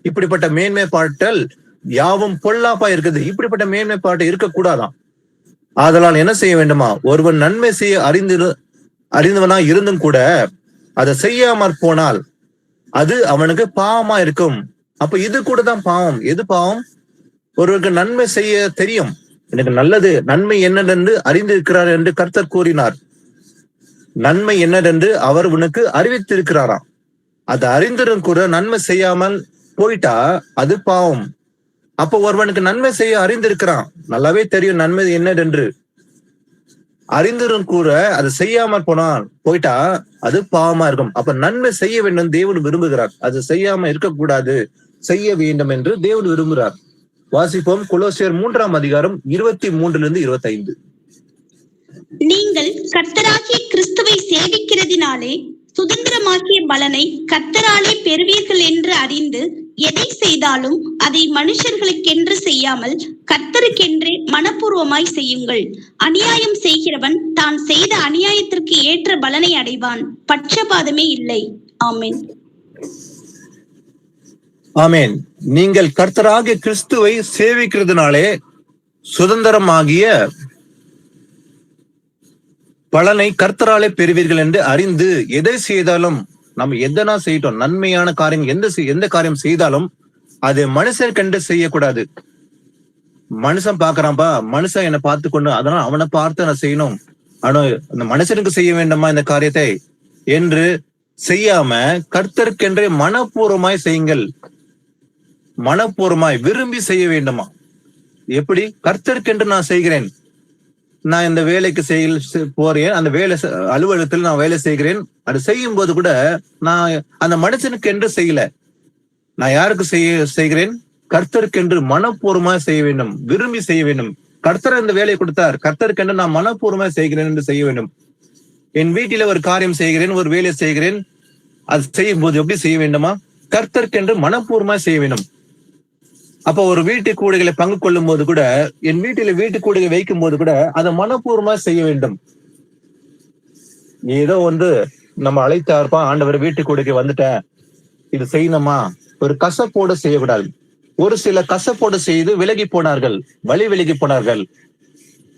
இப்படிப்பட்ட மேன்மை பாட்டல் யாவும் பொல்லாப்பா இருக்குது. இப்படிப்பட்ட மேன்மை பாட்டு இருக்கக்கூடாதான். ஆதலால் என்ன செய்ய வேண்டுமா? ஒருவன் நன்மை செய்ய அறிந்தவனா இருந்தும் கூட அதை செய்யாமற் போனால் அது அவனுக்கு பாவமா இருக்கும். அப்ப இது கூட தான் பாவம். எது பாவம்? ஒருவருக்கு நன்மை செய்ய தெரியும், எனக்கு நல்லது நன்மை என்னதென்று அறிந்திருக்கிறார் என்று கர்த்தர் கூறினார். நன்மை என்னதென்று அவர் உனக்கு அறிவித்திருக்கிறாராம். அது அறிந்திரும் கூட நன்மை செய்யாமல் போயிட்டா அது பாவம். அப்ப ஒருவனுக்கு நன்மை செய்ய அறிந்திருக்கிறான், நல்லாவே தெரியும் நன்மை என்னதென்று, அறிந்திரும் கூட அது செய்யாமல் போயிட்டா அது பாவமா இருக்கும். அப்ப நன்மை செய்ய வேண்டும் தேவன் விரும்புகிறார். அது செய்யாம இருக்கக்கூடாது, செய்ய வேண்டும் என்று தேவன் விரும்புகிறார். வாசிப்போம். கொலோசியர் 3:23-25. நீங்கள் கர்த்தராகிய கிறிஸ்துவை சேவிக்கிறதினாலே சுதந்திரமாக்கிய பலனை கர்த்தராலே பெறுவீர்கள் என்று அறிந்து எதை செய்தாலும் அதை மனுஷர்களுக்கென்று செய்யாமல் கர்த்தருக்கென்றே மனப்பூர்வமாய் செய்யுங்கள். அநியாயம் செய்கிறவன் தான் செய்த அநியாயத்திற்கு ஏற்ற பலனை அடைவான். பட்சபாதமே இல்லை. ஆமென். ஆமென். நீங்கள் கர்த்தராகிய கிறிஸ்துவை சேவிக்கிறதுனாலே சுதந்திரமாகிய பலனை கர்த்தராலே பெறுவீர்கள் என்று அறிந்து எதை செய்தாலும், நம்ம எதனா செய்யட்டோம், நன்மையான காரியம் எந்த காரியம் செய்தாலும் அது மனுஷன் கண்டு செய்யக்கூடாது. மனுஷன் பாக்குறான்பா, மனுஷன் என்னை பார்த்து கொண்டு அதனால அவனை பார்த்து நான் செய்யணும், ஆனா அந்த மனுஷனுக்கு செய்ய வேண்டாமா இந்த காரியத்தை என்று செய்யாம கர்த்தருக்கென்றே மனப்பூர்வமாய் செய்யுங்கள். மனப்பூர்வமாய் விரும்பி செய்ய வேண்டுமா? எப்படி? கர்த்தருக்கென்று நான் செய்கிறேன், நான் இந்த வேலைக்கு போறேன், அந்த வேலை அலுவலகத்தில் நான் வேலை செய்கிறேன், அது செய்யும் போது கூட நான் அந்த மனுஷனுக்கு என்று செய்யல, நான் யாருக்கு செய்கிறேன்? கர்த்தருக்கென்று மனப்பூர்வமாய் செய்ய வேண்டும், விரும்பி செய்ய வேண்டும். கர்த்தர் இந்த வேலையை கொடுத்தார், கர்த்தருக்கென்று நான் மனப்பூர்வமாய் செய்கிறேன் என்று செய்ய வேண்டும். என் வீட்டில ஒரு காரியம் செய்கிறேன், ஒரு வேலை செய்கிறேன், அது செய்யும் போது எப்படி செய்ய வேண்டுமா? கர்த்தருக்கென்று மனப்பூர்வமாய் செய்ய வேண்டும். அப்ப ஒரு வீட்டு கூடைகளை பங்கு கொள்ளும் போது கூட, என் வீட்டு கூடைகளை வைக்கும் போது கூட அதை மனப்பூர்வமா செய்ய வேண்டும். ஏதோ நம்ம அழைத்தார்ப்பா, ஆண்டவர் வீட்டு கூடைக்கு வந்துட்டேன், இது செய்யணுமா, ஒரு கசப்போடு செய்யக்கூடாது. ஒரு சில கசப்போடு செய்து விலகி போனார்கள், விலகி போனார்கள்,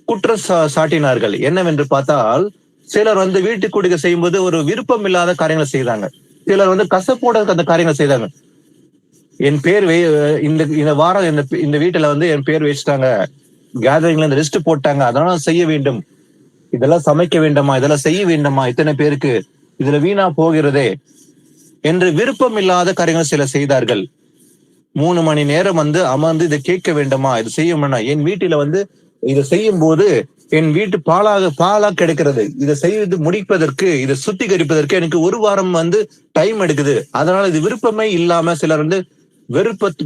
குற்றம் சாட்டினார்கள். என்னவென்று பார்த்தால், சிலர் வீட்டு கூடைக்கு செய்யும் போது ஒரு விருப்பம் இல்லாத காரியங்களை செய்தாங்க. சிலர் கசப்போட அந்த காரியங்களை செய்தாங்க. என் பேர் இந்த வாரம் இந்த வீட்டுல என் பேர் வச்சுட்டாங்க, கேதரிங்ல இந்த லிஸ்ட் போட்டாங்க, அதனால செய்ய வேண்டும், இதெல்லாம் சமைக்க வேண்டாமா, இதெல்லாம் செய்ய வேண்டாமா, இத்தனை பேருக்கு இதுல வீணா போகிறதே என்று விருப்பம் இல்லாத காரியங்கள் சில செய்தார்கள். 3 மணி நேரம் அமர்ந்து இதை கேட்க வேண்டாமா, இது செய்ய வேண்டாம், என் வீட்டில இதை செய்யும் போது என் வீட்டு பாலா கிடைக்கிறது, இதை செய்து முடிப்பதற்கு, இதை சுத்திகரிப்பதற்கு எனக்கு 1 வாரம் டைம் எடுக்குது, அதனால இது விருப்பமே இல்லாம சிலர்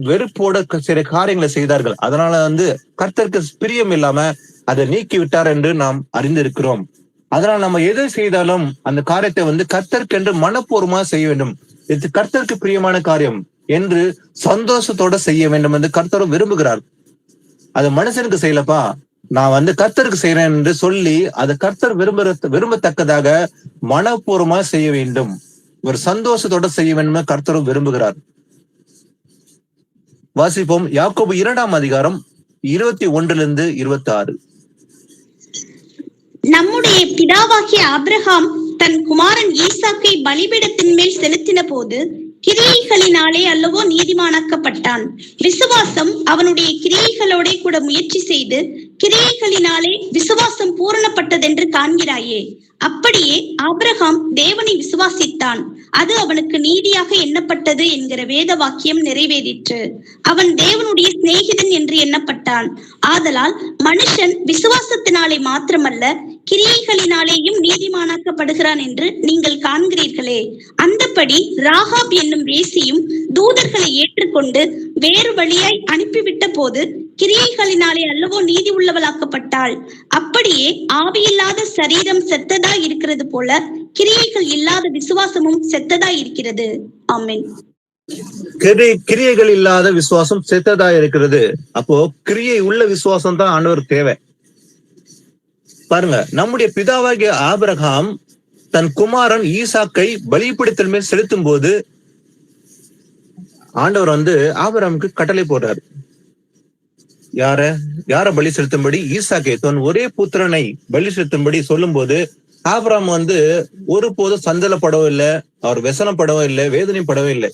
வெறுப்போட சில காரியங்களை செய்தார்கள். அதனால கர்த்தருக்கு பிரியம் இல்லாம அதை நீக்கி விட்டார் என்று நாம் அறிந்திருக்கிறோம். அதனால நம்ம எதை செய்தாலும் அந்த காரியத்தை கர்த்தருக்கு மனப்பூர்வமா செய்ய வேண்டும். இது கர்த்தருக்கு பிரியமான காரியம் என்று சந்தோஷத்தோட செய்ய வேண்டும் என்று கர்த்தரும் விரும்புகிறார். அது மனுஷனுக்கு செய்யலப்பா, நான் கர்த்தருக்கு செய்யறேன் என்று சொல்லி அதை கர்த்தர் விரும்பத்தக்கதாக மனப்பூர்வமா செய்ய வேண்டும், ஒரு சந்தோஷத்தோட செய்ய வேண்டும் கர்த்தரும் விரும்புகிறார். வாசிப்போம். யாக்கோபு 2ஆம் அதிகாரம் 21-26. நம்முடைய பிதாவாகிய ஆபிரகாம் தன் குமாரன் ஈசாக்கை பலிபீடத்தின் மேல் செலுத்தின போது கிரியைகளினாலே அல்லவோ நீதிமானாக்கப்பட்டான். விசுவாசம் அவனுடைய கிரியைகளோட கூட முயற்சி செய்து கிரியைகளினாலே விசுவாசம் பூரணப்பட்டதென்று காண்கிறாயே. அப்படியே ஆபிரகாம் தேவனை விசுவாசித்தான், அது அவனுக்கு நீதியாக எண்ணப்பட்டது என்கிற வேத வாக்கியம் நிறைவேறிற்று. அவன் தேவனுடைய சிநேகிதன் என்று எண்ணப்பட்டான். ஆதலால் மனுஷன் விசுவாசத்தினாலே மாத்திரமல்ல கிரியைகளினாலேயும் நீதிமானாக்கப்படுகிறான் என்று நீங்கள் காண்கிறீர்களே. அந்தபடி ராகாப் என்னும் வேசியும் தூதர்களை ஏற்றுக்கொண்டு வேறு வழியாய் அனுப்பிவிட்ட போது கிரியைகளினாலே அல்லவோ நீதி உள்ளவளாக்கப்பட்டாள். அப்படியே ஆவியில்லாத சரீரம் செத்ததா இருக்கிறது போல கிரியைகள் இல்லாத விசுவாசமும் செத்ததா இருக்கிறது. ஆமென். கிரியைகள் இல்லாத விசுவாசம் செத்ததா இருக்கிறது. அப்போ கிரியை உள்ள விசுவாசம் தான் ஆண்டவர் தேவை. பாருங்க, நம்முடைய பிதாவாகிய ஆபிரகாம் தன் குமாரன் ஈசாக்கை பலிபீடத்தின் மேல் செலுத்தும் போது ஆண்டவர் ஆபிரகாமுக்கு கட்டளை போடுறாரு. யார பலி செலுத்தும்படி? ஈசாக்கை, தன் ஒரே புத்திரனை பலி செலுத்தும்படி சொல்லும் போது ஆபிரகாம் ஒருபோதும் சஞ்சலப்படவும் இல்லை, அவர் வெசனப்படவும் இல்லை, வேதனைப்படவே இல்லை.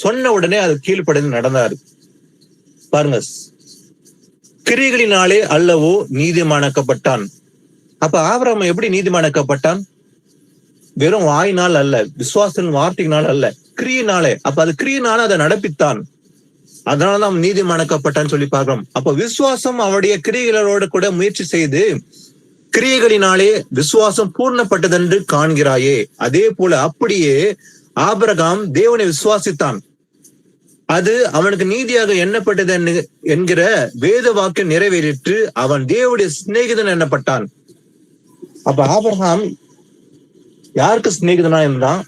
சொன்ன உடனே அது கீழ்ப்படைந்து நடந்தாரு. பாருங்க, கிரியைகளினாலே அல்லவோ நீதிமானாக்கப்பட்டான். அப்ப ஆபிரகாம் எப்படி நீதிமானாக்கப்பட்டான்? வெறும் வாயினால் அல்ல, விசுவாசத்தின் வார்த்தையினால் அல்ல, கிரியினாலே. அப்ப அது கிரியினால அதை நடப்பித்தான், அதனாலதான் நீதிமானாக்கப்பட்டான்னு சொல்லி பார்க்கிறோம். அப்ப விசுவாசம் அவருடைய கிரியைகளோடு கூட முயற்சி செய்து கிரியைகளினாலே விசுவாசம் பூர்ணப்பட்டதென்று காண்கிறாயே. அதே போல அப்படியே ஆபிரகாம் தேவனை விசுவாசித்தான், அது அவனுக்கு நீதியாக எண்ணப்பட்டது என்கிற வேத வாக்கியம் நிறைவேறிற்று. அவன் தேவனுடைய சிநேகிதன் எண்ணப்பட்டான். அப்ப ஆபிரகாம் யாருக்கு சிநேகிதனா இருந்தான்?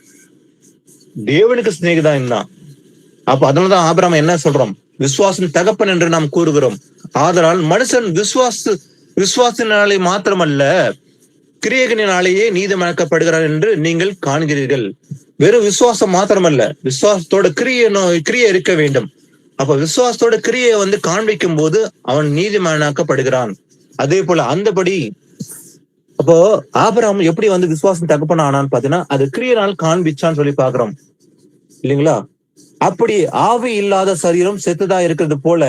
தேவனுக்கு சிநேகிதா இருந்தான். அப்ப அதனாலதான் ஆபிரகாம் என்ன சொல்றோம்? விசுவாசம் தகப்பன் என்று நாம் கூறுகிறோம். ஆதலால் மனுஷன் விசுவாசத்தினாலே மாத்திரமல்ல கிரியைகளினாலேயே நீதிமானாக்கப்படுகிறார் என்று நீங்கள் காண்கிறீர்கள். வெறும் விசுவாசம் மாத்திரமல்ல, விசுவாசத்தோட கிரியை இருக்க வேண்டும். அப்ப விசுவாசத்தோட கிரியை காண்பிக்கும் போது அவன் நீதிமானாக்கப்படுகிறான். அதே போல அந்தபடி அப்போ ஆபிரகாம் எப்படி விசுவாசம் தகப்பன் ஆனான்னு பாத்தீங்கன்னா அது கிரியையினால் காண்பிச்சான்னு சொல்லி பாக்குறோம் இல்லைங்களா? அப்படி ஆவி இல்லாத சரீரம் செத்ததா இருக்கிறது போல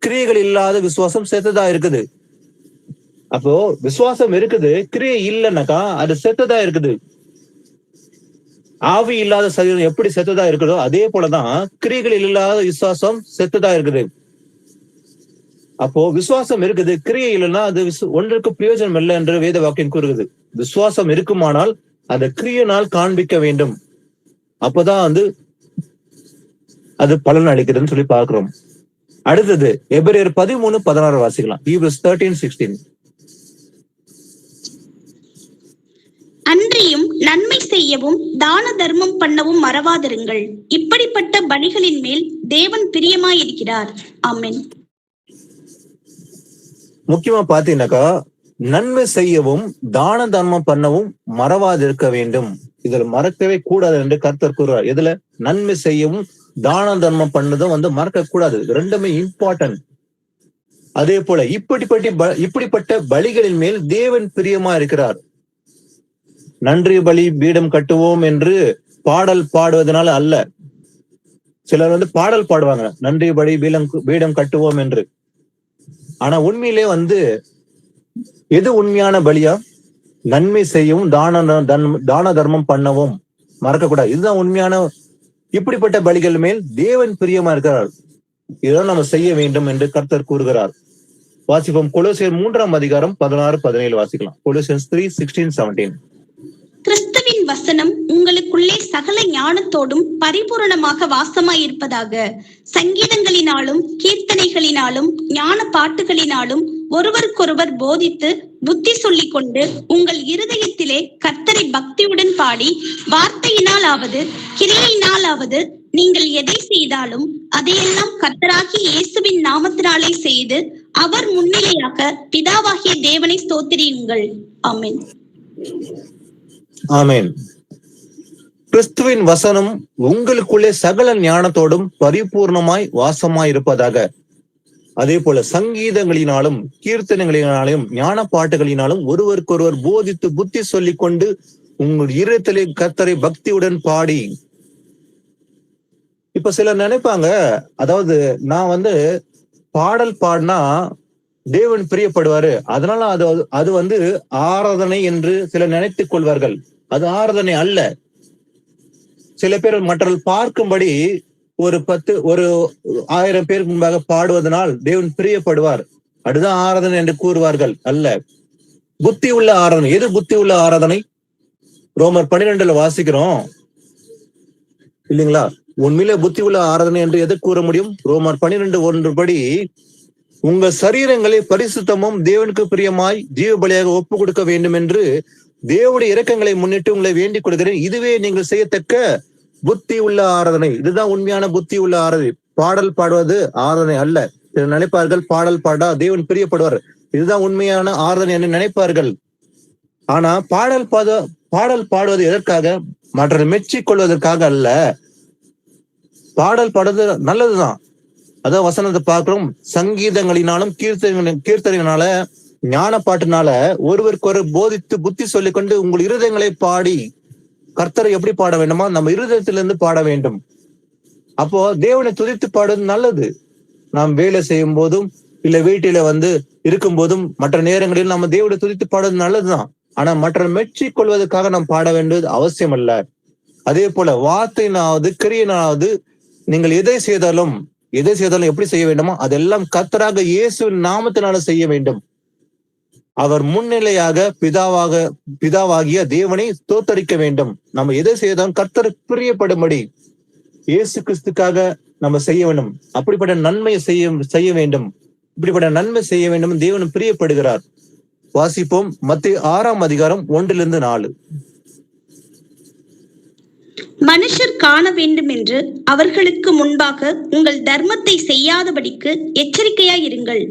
கிரியைகள் இல்லாத விசுவாசம் செத்ததா இருக்குது. அப்போ விசுவாசம் இருக்குது, கிரியை இல்லைன்னாக்கா அது செத்ததா இருக்குது. ஆவி இல்லாத சரீரம் எப்படி செத்ததா இருக்குதோ அதே போலதான் கிரியைகள் இல்லாத விசுவாசம் செத்ததா இருக்குது. அப்போ விசுவாசம் இருக்குது, கிரியை இல்லைன்னா அது ஒன்றுக்கு பிரயோஜனம் இல்லை என்று வேத வாக்கியம் கூறுகிறது. விசுவாசம் இருக்குமானால் அதை கிரியையினால் காண்பிக்க வேண்டும், அப்பதான் அது பலன் அளிக்கிறதுன்னு சொல்லி பார்க்கிறோம். அடுத்தது எபிரேயர் 13:16 வாசிக்கலாம். Hebrews 13:16. அன்றியும் நன்மை செய்யவும் தான தர்மம் பண்ணவும் மறவாதிருங்கள். இப்படிப்பட்ட பலிகளின் மேல் தேவன் பிரியமாயிருக்கிறார். ஆமென். முக்கியமா பாத்தீங்கன்னாக்கா, நன்மை செய்யவும் தான தர்மம் பண்ணவும் மறவாதிருக்க வேண்டும். இதுல மறக்கவே கூடாது என்று கர்த்தர் கூறுவார். இதுல நன்மை செய்யவும் தான தர்மம் பண்ணதும் மறக்க கூடாது. ரெண்டுமே இம்பார்ட்டன்ட். அதே போல இப்படிப்பட்ட பலிகளின் மேல் தேவன் பிரியமா இருக்கிறார். நன்றி பலி பீடம் கட்டுவோம் என்று பாடல் பாடுவதனால அல்ல. சிலர் பாடல் பாடுவாங்க, நன்றி பலி பீடம் கட்டுவோம் என்று. ஆனா உண்மையிலே எது உண்மையான பலியா? நன்மை செய்யவும் தான தர்மம் பண்ணவும் மறக்கக்கூடாது. இதுதான் உண்மையான. இப்படிப்பட்ட பலிகள் மேல் தேவன் பிரியமா இருக்கிறார். இதான் நம்ம செய்ய வேண்டும் என்று கர்த்தர் கூறுகிறார். வாசிப்போம். கொலோசியர் 3:16-17 வாசிக்கலாம். கொலோசியன்ஸ் 3:16-17. கிறிஸ்துவின் வசனம் உங்களுக்குள்ளே சகல ஞானத்தோடும் பரிபூரணமாக வாசமாயிருப்பதாக. சங்கீதங்களினாலும் கீர்த்தனைகளினாலும் ஞான பாட்டுகளினாலும் ஒருவருக்கொருவர் போதித்து புத்தி சொல்லிக் கொண்டு உங்கள் இருதயத்திலே கர்த்தரை பக்தியுடன் பாடி, வார்த்தையினாலாவது கிரியையினாலாவது நீங்கள் எதை செய்தாலும் அதையெல்லாம் கர்த்தராகிய இயேசுவின் நாமத்தினாலே செய்து அவர் முன்னிலையாக பிதாவாகிய தேவனை ஸ்தோத்திரியுங்கள். ஆமென். ஆமென். கிறிஸ்துவின் வசனம் உங்களுக்குள்ளே சகல ஞானத்தோடும் பரிபூர்ணமாய் வாசமாய் இருப்பதாக. அதே போல சங்கீதங்களினாலும் கீர்த்தனைகளினாலும் ஞான பாட்டுகளினாலும் ஒருவருக்கொருவர் போதித்து புத்தி சொல்லிக் கொண்டு உங்கள் இருதயத்திலே கர்த்தரை பக்தியுடன் பாடி. இப்ப சிலர் நினைப்பாங்க, அதாவது நான் பாடல் பாடினா தேவன் பிரியப்படுவாரு, அதனால அது ஆராதனை என்று சிலர் நினைத்துக் கொள்வார்கள். அது ஆராதனை அல்ல. சில பேர் மற்றவர்கள் பார்க்கும்படி ஒரு 1000 பேருக்கு முன்பாக பாடுவதனால் தேவன் பிரியப்படுவார், அதுதான் ஆராதனை என்று கூறுவார்கள். அல்ல. புத்தி உள்ள ஆராதனை. எது புத்தி உள்ள ஆராதனை? ரோமர் 12 வாசிக்கிறோம் இல்லைங்களா? உண்மையிலே புத்தி உள்ள ஆராதனை என்று எது கூற முடியும்? ரோமர் 12:1 படி, உங்க சரீரங்களை பரிசுத்தமும் தேவனுக்கு பிரியமாய் ஜீவ பலியாக ஒப்பு கொடுக்க வேண்டும் என்று தேவனுடைய இரக்கங்களை முன்னிட்டு உங்களை வேண்டிக் கொள்கிறேன். இதுவே நீங்கள் செய்யத்தக்க புத்தி உள்ள ஆராதனை. இதுதான் உண்மையான புத்தி உள்ள ஆராதனை. பாடல் பாடுவது ஆராதனை அல்ல. நினைப்பார்கள் பாடல் பாடா தேவன் பிரியப்படுவார், இதுதான் உண்மையான ஆராதனை என்று நினைப்பார்கள். ஆனா பாடல் பாடுவது எதற்காக? மற்ற மெச்சிக் கொள்வதற்காக அல்ல. பாடல் பாடுவது நல்லதுதான். அதான் வசனத்தை பார்க்கிறோம். சங்கீதங்களினாலும் கீர்த்தனையினால ஞான பாட்டுனால ஒருவருக்கு போதித்து புத்தி சொல்லிக் கொண்டு உங்கள் இருதயங்களை பாடி. கர்த்தரை எப்படி பாட வேண்டுமா? நம்ம இருதயத்திலிருந்து பாட வேண்டும். அப்போ தேவனை துதித்து பாடுவது நல்லது. நாம் வேலை செய்யும் போதும் இல்ல வீட்டில இருக்கும் போதும் மற்ற நேரங்களில் நம்ம தேவனை துதித்து பாடுவது நல்லதுதான். ஆனா மற்ற மெச்சிக் கொள்வதற்காக நாம் பாட வேண்டியது அவசியம் அல்ல. அதே போல வார்த்தையினாவது கிரியையினாவது நீங்கள் எதை செய்தாலும் எப்படி செய்ய வேண்டுமோ அதெல்லாம் கர்த்தராக இயேசுவின் நாமத்தினால செய்ய வேண்டும். அவர் முன்னிலையாக பிதாவாகிய தேவனை ஸ்தோத்தரிக்க வேண்டும். நம்ம எதை செய்தாலும் கர்த்தர் பிரியப்படும்படி இயேசு கிறிஸ்துக்காக நம்ம செய்ய வேண்டும். அப்படிப்பட்ட நன்மையை செய்ய வேண்டும். இப்படிப்பட்ட நன்மை செய்ய வேண்டும். தேவன் பிரியப்படுகிறார். வாசிப்போம். மத்தேயு 6:1-4. மனுஷர் காண வேண்டும் என்று அவர்களுக்கு முன்பாக உங்கள் தர்மத்தை செய்யாதபடிக்கு எச்சரிக்கையாயிருங்கள்.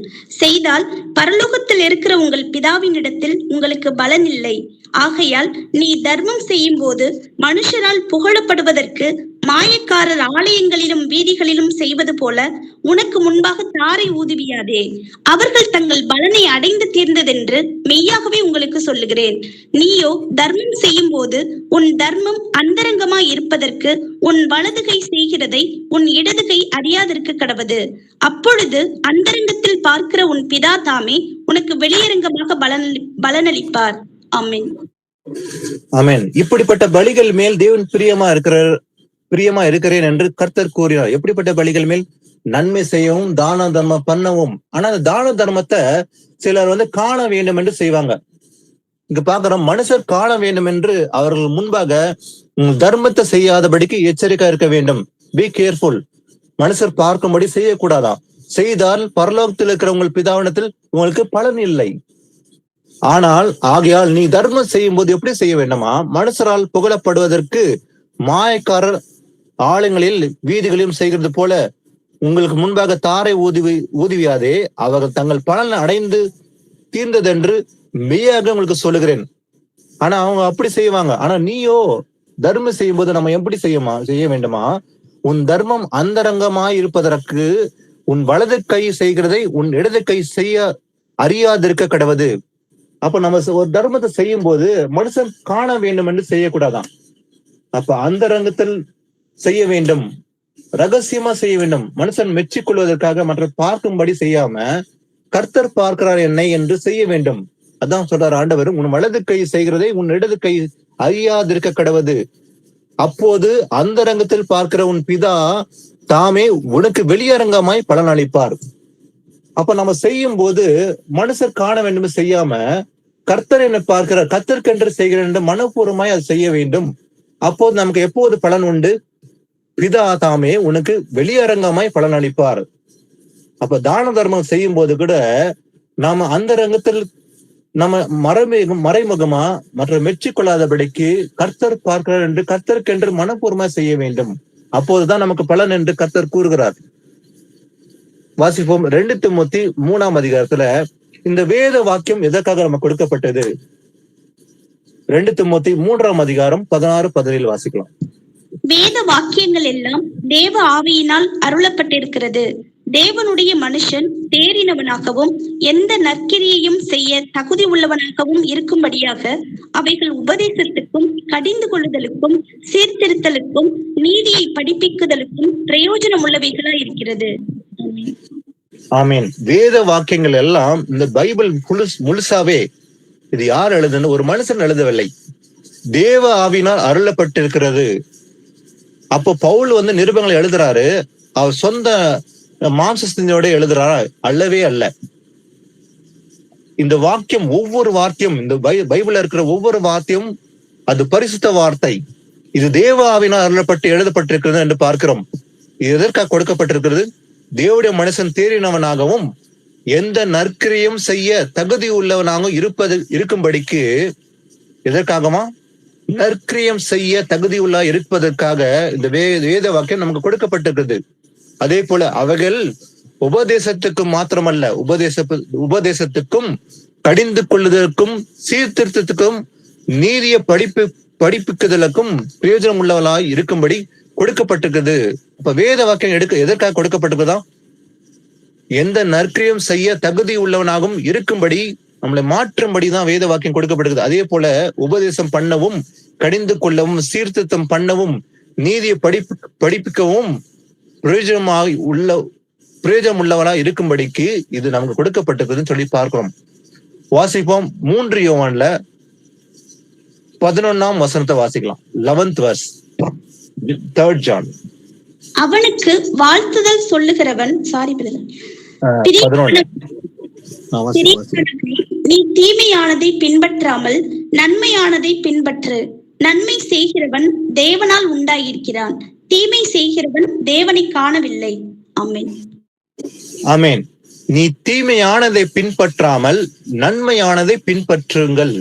செய்தால் பரலோகத்தில் இருக்கிற உங்கள் பிதாவினிடத்தில் உங்களுக்கு பலன் இல்லை. ஆகையால் நீ தர்மம் செய்யும் போது மனுஷரால் புகழப்படுவதற்கு மாயக்காரர் ஆலயங்களிலும் வீதிகளிலும் செய்வது போல உனக்கு முன்பாக தாரை ஊதுவியாதே. அவர்கள் தங்கள் பலனை அடைந்து தீர்ந்ததென்று மெய்யாகவே உங்களுக்கு சொல்லுகிறேன். நீயோ தர்மம் செய்யும் போது உன் தர்மம் அந்தரங்கமாய் இருப்பதற்கு உன் வலது கை செய்கிறதை உன் இடது கை அறியாதிருக்க கடவது. அப்பொழுது அந்தரங்கத்தில் பார்க்கிற உன் பிதா தாமே உனக்கு வெளியரங்கமாக பலனளிப்பார். ஆமென். ஆமென். இப்படிப்பட்ட பலிகள் மேல் தேவன் பிரியமா இருக்கிறேன் என்று கர்த்தர் கூறினார். எப்படிப்பட்ட பலிகள் மேல்? நன்மை செய்யவும் தான தர்மம் பண்ணவும். ஆனா அந்த தான தர்மத்தை சிலர் காண வேண்டும் என்று செய்வாங்க. இங்க பாக்குறோம், மனுஷர் காண வேண்டும் என்று அவர்கள் முன்பாக தர்மத்தை செய்யாதபடிக்கு எச்சரிக்கை இருக்க வேண்டும். Be careful. மனுஷர் பார்க்கும்படி செய்யக்கூடாதா? செய்தால் பரலோகத்தில் இருக்கிற உங்கள் பிதாவினத்தில் உங்களுக்கு பலன் இல்லை. ஆனால் ஆகையால் நீ தர்மம் செய்யும் போது எப்படி செய்ய வேண்டுமா? மனுஷரால் புகழப்படுவதற்கு மாயக்காரர் ஆலயங்களில் வீதிகளிலும் செய்கிறது போல உங்களுக்கு முன்பாக தாரை ஊதுவியாதே, அவர்கள் தங்கள் பலன் அடைந்து தீர்ந்ததென்று மெய்யாக உங்களுக்கு சொல்லுகிறேன். ஆனா அவங்க அப்படி செய்வாங்க. ஆனா நீயோ தர்மம் செய்யும் போது நம்ம எப்படி செய்ய வேண்டுமா? உன் தர்மம் அந்தரங்கமாய் இருப்பதற்கு உன் வலது கை செய்கிறதை உன் இடது கை செய்ய அறியாதிருக்க கடவது. அப்ப நம்ம ஒரு தர்மத்தை செய்யும் போது மனுஷன் காண வேண்டும் என்று செய்யக்கூடாதான். அப்ப அந்தரங்கத்தில் செய்ய வேண்டும், ரகசியமா செய்ய வேண்டும். மனுஷன் மெச்சிக்கொள்வதற்காக மற்ற பார்க்கும்படி செய்யாம கர்த்தர் பார்க்கிறார் என்னை என்று செய்ய வேண்டும். அதான் சொல்றார் ஆண்டவர், உன் வலது கை செய்கிறதை உன் இடது கை அறியாதிருக்க கடவது. அப்போது அந்தரங்கத்தில் பார்க்கிற உன் பிதா தாமே உனக்கு வெளியரங்கமாய் பலன் அளிப்பார். அப்ப நம்ம செய்யும் போது மனுஷர் காண வேண்டும் செய்யாம கர்த்தர் என்ன பார்க்கிறார், கர்த்தர்க்கென்று செய்கிறேன் என்று மனப்பூர்வமாய் அது செய்ய வேண்டும். அப்போது நமக்கு எப்போது பலன் உண்டு? பிதா தாமே உனக்கு வெளியரங்கமாய் பலன் அளிப்பார். அப்ப தான தர்மம் செய்யும் போது கூட நாம அந்த ரங்கத்தில் நம்ம மறைமுகமா மற்ற மெச்சிக்கொள்ளாதபடிக்கு கர்த்தர் பார்க்கிறார் என்று கர்த்தருக்கென்று மனப்பூர்வமா செய்ய வேண்டும். அப்போதுதான் நமக்கு பலன் என்று கர்த்தர் கூறுகிறார். வாசிப்போம் 2 தீமோத்தி 3ஆம் அதிகாரத்துல இந்த வேத வாக்கியம் எதற்காக நமக்கு கொடுக்கப்பட்டது? 2 தீமோத்தி 3ஆம் அதிகாரம் 16-17 வாசிக்கலாம். வேத வாக்கியங்கள் எல்லாம் தேவ ஆவியினால் அருளப்பட்டிருக்கிறது. தேவனுடைய மனுஷன் தேறினவனாகவும் எந்த நற்கிரியையும் செய்ய தகுதி உள்ளவனாகவும் இருக்கும்படியாக அவைகள் உபதேசத்துக்கும் கடிந்து கொள்ளுதலுக்கும் சீர்திருத்தலுக்கும் நீதியை படிப்பிக்குதலுக்கும் பிரயோஜனம் உள்ளவைகளா இருக்கிறது. ஆமீன். வேத வாக்கியங்கள் எல்லாம் இந்த பைபிள் முழுசாவே இது யார் எழுதுன்னு ஒரு மனுஷன் எழுதவில்லை, தேவ ஆவியினால் அருளப்பட்டிருக்கிறது. அப்போ பவுல் நிருபங்களை எழுதுறாரு, அவர் சொந்த மாம்சத்தினோட எழுதுறாரா? அல்லவே அல்ல. இந்த வாக்கியம், ஒவ்வொரு வாக்கியம், இந்த பைபிள்ல இருக்கிற ஒவ்வொரு வார்த்தையும் அது பரிசுத்த வார்த்தை. இது தேவ ஆவியினால் அருளப்பட்டு எழுதப்பட்டிருக்கிறது என்று பார்க்கிறோம். இது எதற்காக கொடுக்கப்பட்டிருக்கிறது? தேவனுடைய மனுஷன் தேறினவனாகவும் எந்த நற்கிரியும் செய்ய தகுதி உள்ளவனாகவும் இருக்கும்படிக்கு. எதற்காகமா? நற்கிரியம் செய்ய தகுதி உள்ள இருப்பதற்காக இந்த வேத வாக்கியம் நமக்கு கொடுக்கப்பட்டிருக்கிறது. அதே போல அவைகள் உபதேசத்துக்கும் மாத்திரமல்ல, உபதேசத்துக்கும் கடிந்து கொள்ளுதலுக்கும் சீர்திருத்தத்துக்கும் நீதிய படிப்புக்குதலுக்கும் பிரயோஜனம் உள்ளவளாய் இருக்கும்படி கொடுக்கப்பட்டிருக்கிறது. அப்ப வேத வாக்கியம் எதற்காக கொடுக்கப்பட்டிருக்குதா? எந்த நற்கிரியம் செய்ய தகுதி உள்ளவனாகவும் இருக்கும்படி, நம்மளை மாற்றும்படிதான் வேத வாக்கியம் கொடுக்கப்பட்டிருக்குது. அதே போல உபதேசம் பண்ணவும் கடிந்து கொள்ளவும் சீர்திருத்தம் பண்ணவும் நீதியை படிப்பிக்கவும் பிரயோஜனம் உள்ளவரா இருக்கும்படிக்கு இது நமக்கு கொடுக்கப்பட்டிருக்குதுன்னு சொல்லி பார்க்கிறோம். வாசிப்போம் 3 யோவான்ல 11ஆம் வசனத்தை வாசிக்கலாம். 11th verse, 3rd John. அவனுக்கு வாழ்த்துதல் சொல்லுகிறவன், நீ தீமையானதை பின்பற்றாமல் நன்மையானதை பின்பற்று. நன்மை செய்கிறவன் தேவனால் உண்டாயிருக்கிறான், தீமை செய்கிறவன் தேவனை காணவில்லை. ஆமென். ஆமென். நீ தீமையானதை பின்பற்றாமல் நன்மையானதை பின்பற்றுங்கள்.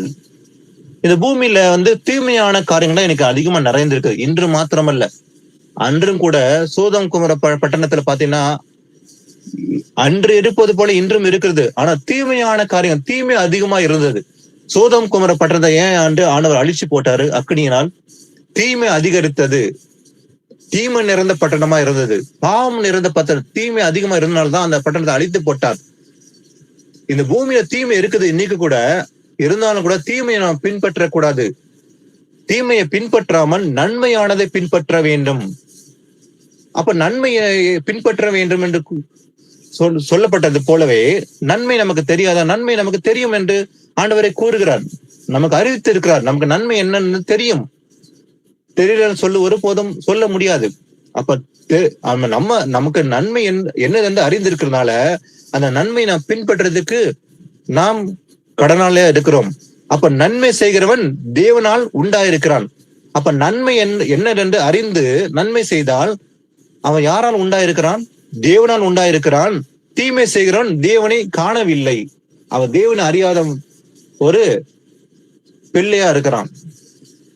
இந்த பூமியில தீமையான காரியங்கள் எனக்கு அதிகமா நிறைந்திருக்கு. இன்று மாத்திரமல்ல, அன்றும் கூட சோதம் குமர பட்டணத்துல பாத்தீங்கன்னா அன்று இருப்பது போல இன்றும் இருக்கிறது. ஆனா தீமையான காரியம், தீமை அதிகமா இருந்தது. சோதம் குமர பட்டணத்தை ஏன் ஆண்டவர் அழிச்சு போட்டாரு? அக்னியினால் தீமை அதிகரித்தது. தீமை நிறைந்த பட்டணமா இருந்தது, பாவம் நிறைந்த பட்டணம், தீமை அதிகமா இருந்தனால்தான் அந்த பட்டணத்தை அழித்து போட்டார். இந்த பூமியில தீமை இருக்குது இன்னைக்கு கூட, இருந்தாலும் கூட தீமையை நாம் பின்பற்ற கூடாது. தீமையை பின்பற்றாமல் நன்மையானதை பின்பற்ற வேண்டும். அப்ப நன்மையை பின்பற்ற வேண்டும் என்று சொல்லப்பட்டது போலவே நன்மை நமக்கு தெரியாதா? நன்மை நமக்கு தெரியும் என்று ஆண்டவரை கூறுகிறார், நமக்கு அறிவித்து இருக்கிறார். நமக்கு நன்மை என்னன்னு தெரியும். தெரியலன்னு ஒருபோதும் சொல்ல முடியாது. அப்ப நமக்கு நன்மை என்னது என்று அறிந்திருக்கிறதுனால அந்த நன்மை நாம் பின்பற்றுறதுக்கு நாம் கடனாலே இருக்கிறோம். அப்ப நன்மை செய்கிறவன் தேவனால் உண்டாயிருக்கிறான். அப்ப நன்மை என்னதென்று அறிந்து நன்மை செய்தால் அவன் யாரால் உண்டாயிருக்கிறான்? தேவனால் உண்டாயிருக்கிறான். தீமை செய்கிறவன் தேவனை காணவில்லை, அவன் தேவனை அறியாத ஒரு பிள்ளையா இருக்கிறான்.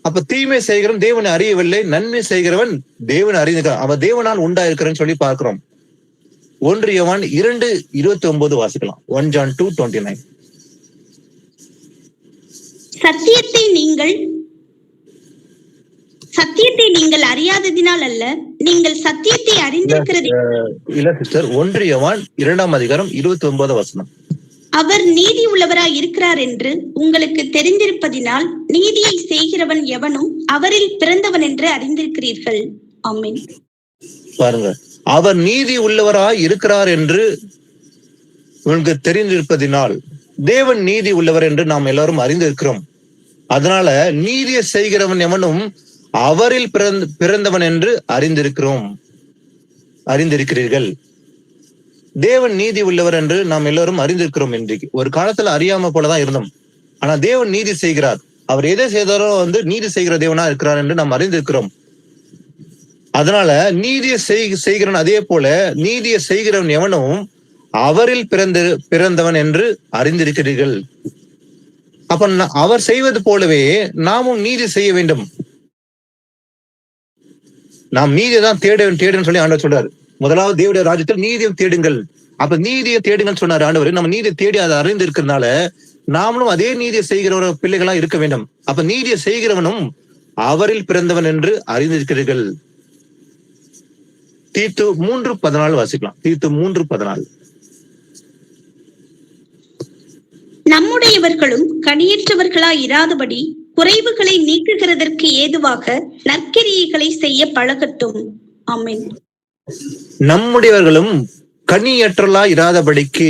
அப்ப தீமை செய்கிறவன் தேவனை அறியவில்லை, நன்மை செய்கிறவன் தேவனை அறிந்திருக்கிறான், அவன் தேவனால் உண்டாயிருக்கிறான்னு சொல்லி பார்க்கிறோம். 1 யோவான் 2:29 வாசிக்கலாம். 1 John 2:29. சத்தியத்தை நீங்கள் அறியாததினால் அல்ல, நீங்கள் சத்தியத்தை அறிந்திருக்கிறது. இல்ல சிஸ்டர், 1 யோவான் 2:29. அவர் நீதி உள்ளவராய் இருக்கிறார் என்று உங்களுக்கு தெரிந்திருப்பதினால் நீதியை செய்கிறவன் எவனும் அவரில் பிறந்தவன் என்று அறிந்திருக்கிறீர்கள். ஆமென். பாருங்க, அவர் நீதி உள்ளவராய் இருக்கிறார் என்று உங்களுக்கு தெரிந்திருப்பதினால், தேவன் நீதி உள்ளவர் என்று நாம் எல்லாரும் அறிந்திருக்கிறோம். அதனால நீதியை செய்கிறவன் எவனும் அவரில் பிறந்தவன் என்று அறிந்திருக்கிறீர்கள். தேவன் நீதி உள்ளவர் என்று நாம் எல்லாரும் அறிந்திருக்கிறோம். இன்றைக்கு ஒரு காலத்துல அறியாம போலதான் இருந்தோம். ஆனா தேவன் நீதி செய்கிறார். அவர் எதை செய்தாரோ நீதி செய்கிற தேவனா இருக்கிறார் என்று நாம் அறிந்திருக்கிறோம். அதனால நீதியை செய்கிறவன், அதே போல நீதியை செய்கிறவன் எவனும் அவரில் பிறந்தவன் என்று அறிந்திருக்கிறீர்கள். அப்ப அவர் செய்வது போலவே நாமும் நீதி செய்ய வேண்டும். நாம் நீதியை தான் தேடுன்னு சொல்லி ஆண்டவர் சொல்றாரு. முதலாவது தேவனுடைய ராஜ்யத்தில் நீதியை தேடுங்கள். அப்ப நீதியை தேடுங்கன்னு சொன்னார் ஆண்டவர். நம்ம நீதியை தேடி அதை அறிந்து இருக்கிறதுனால நாமளும் அதே நீதியை செய்கிற பிள்ளைகளா இருக்க வேண்டும். அப்ப நீதியை செய்கிறவனும் அவரில் பிறந்தவன் என்று அறிந்திருக்கிறீர்கள். தீத்து 3:14 வாசிக்கலாம். தீத்து 3:14. நம்முடையவர்களும் கனியற்றவர்களாய் இராதபடி குறைவுகளை நீக்குகிறதற்கு ஏதுவாக நற்கிரியைகளை செய்ய பழகட்டும். ஆமென். நம்முடையவர்களும் கனியற்றலாய் இராதபடிக்கு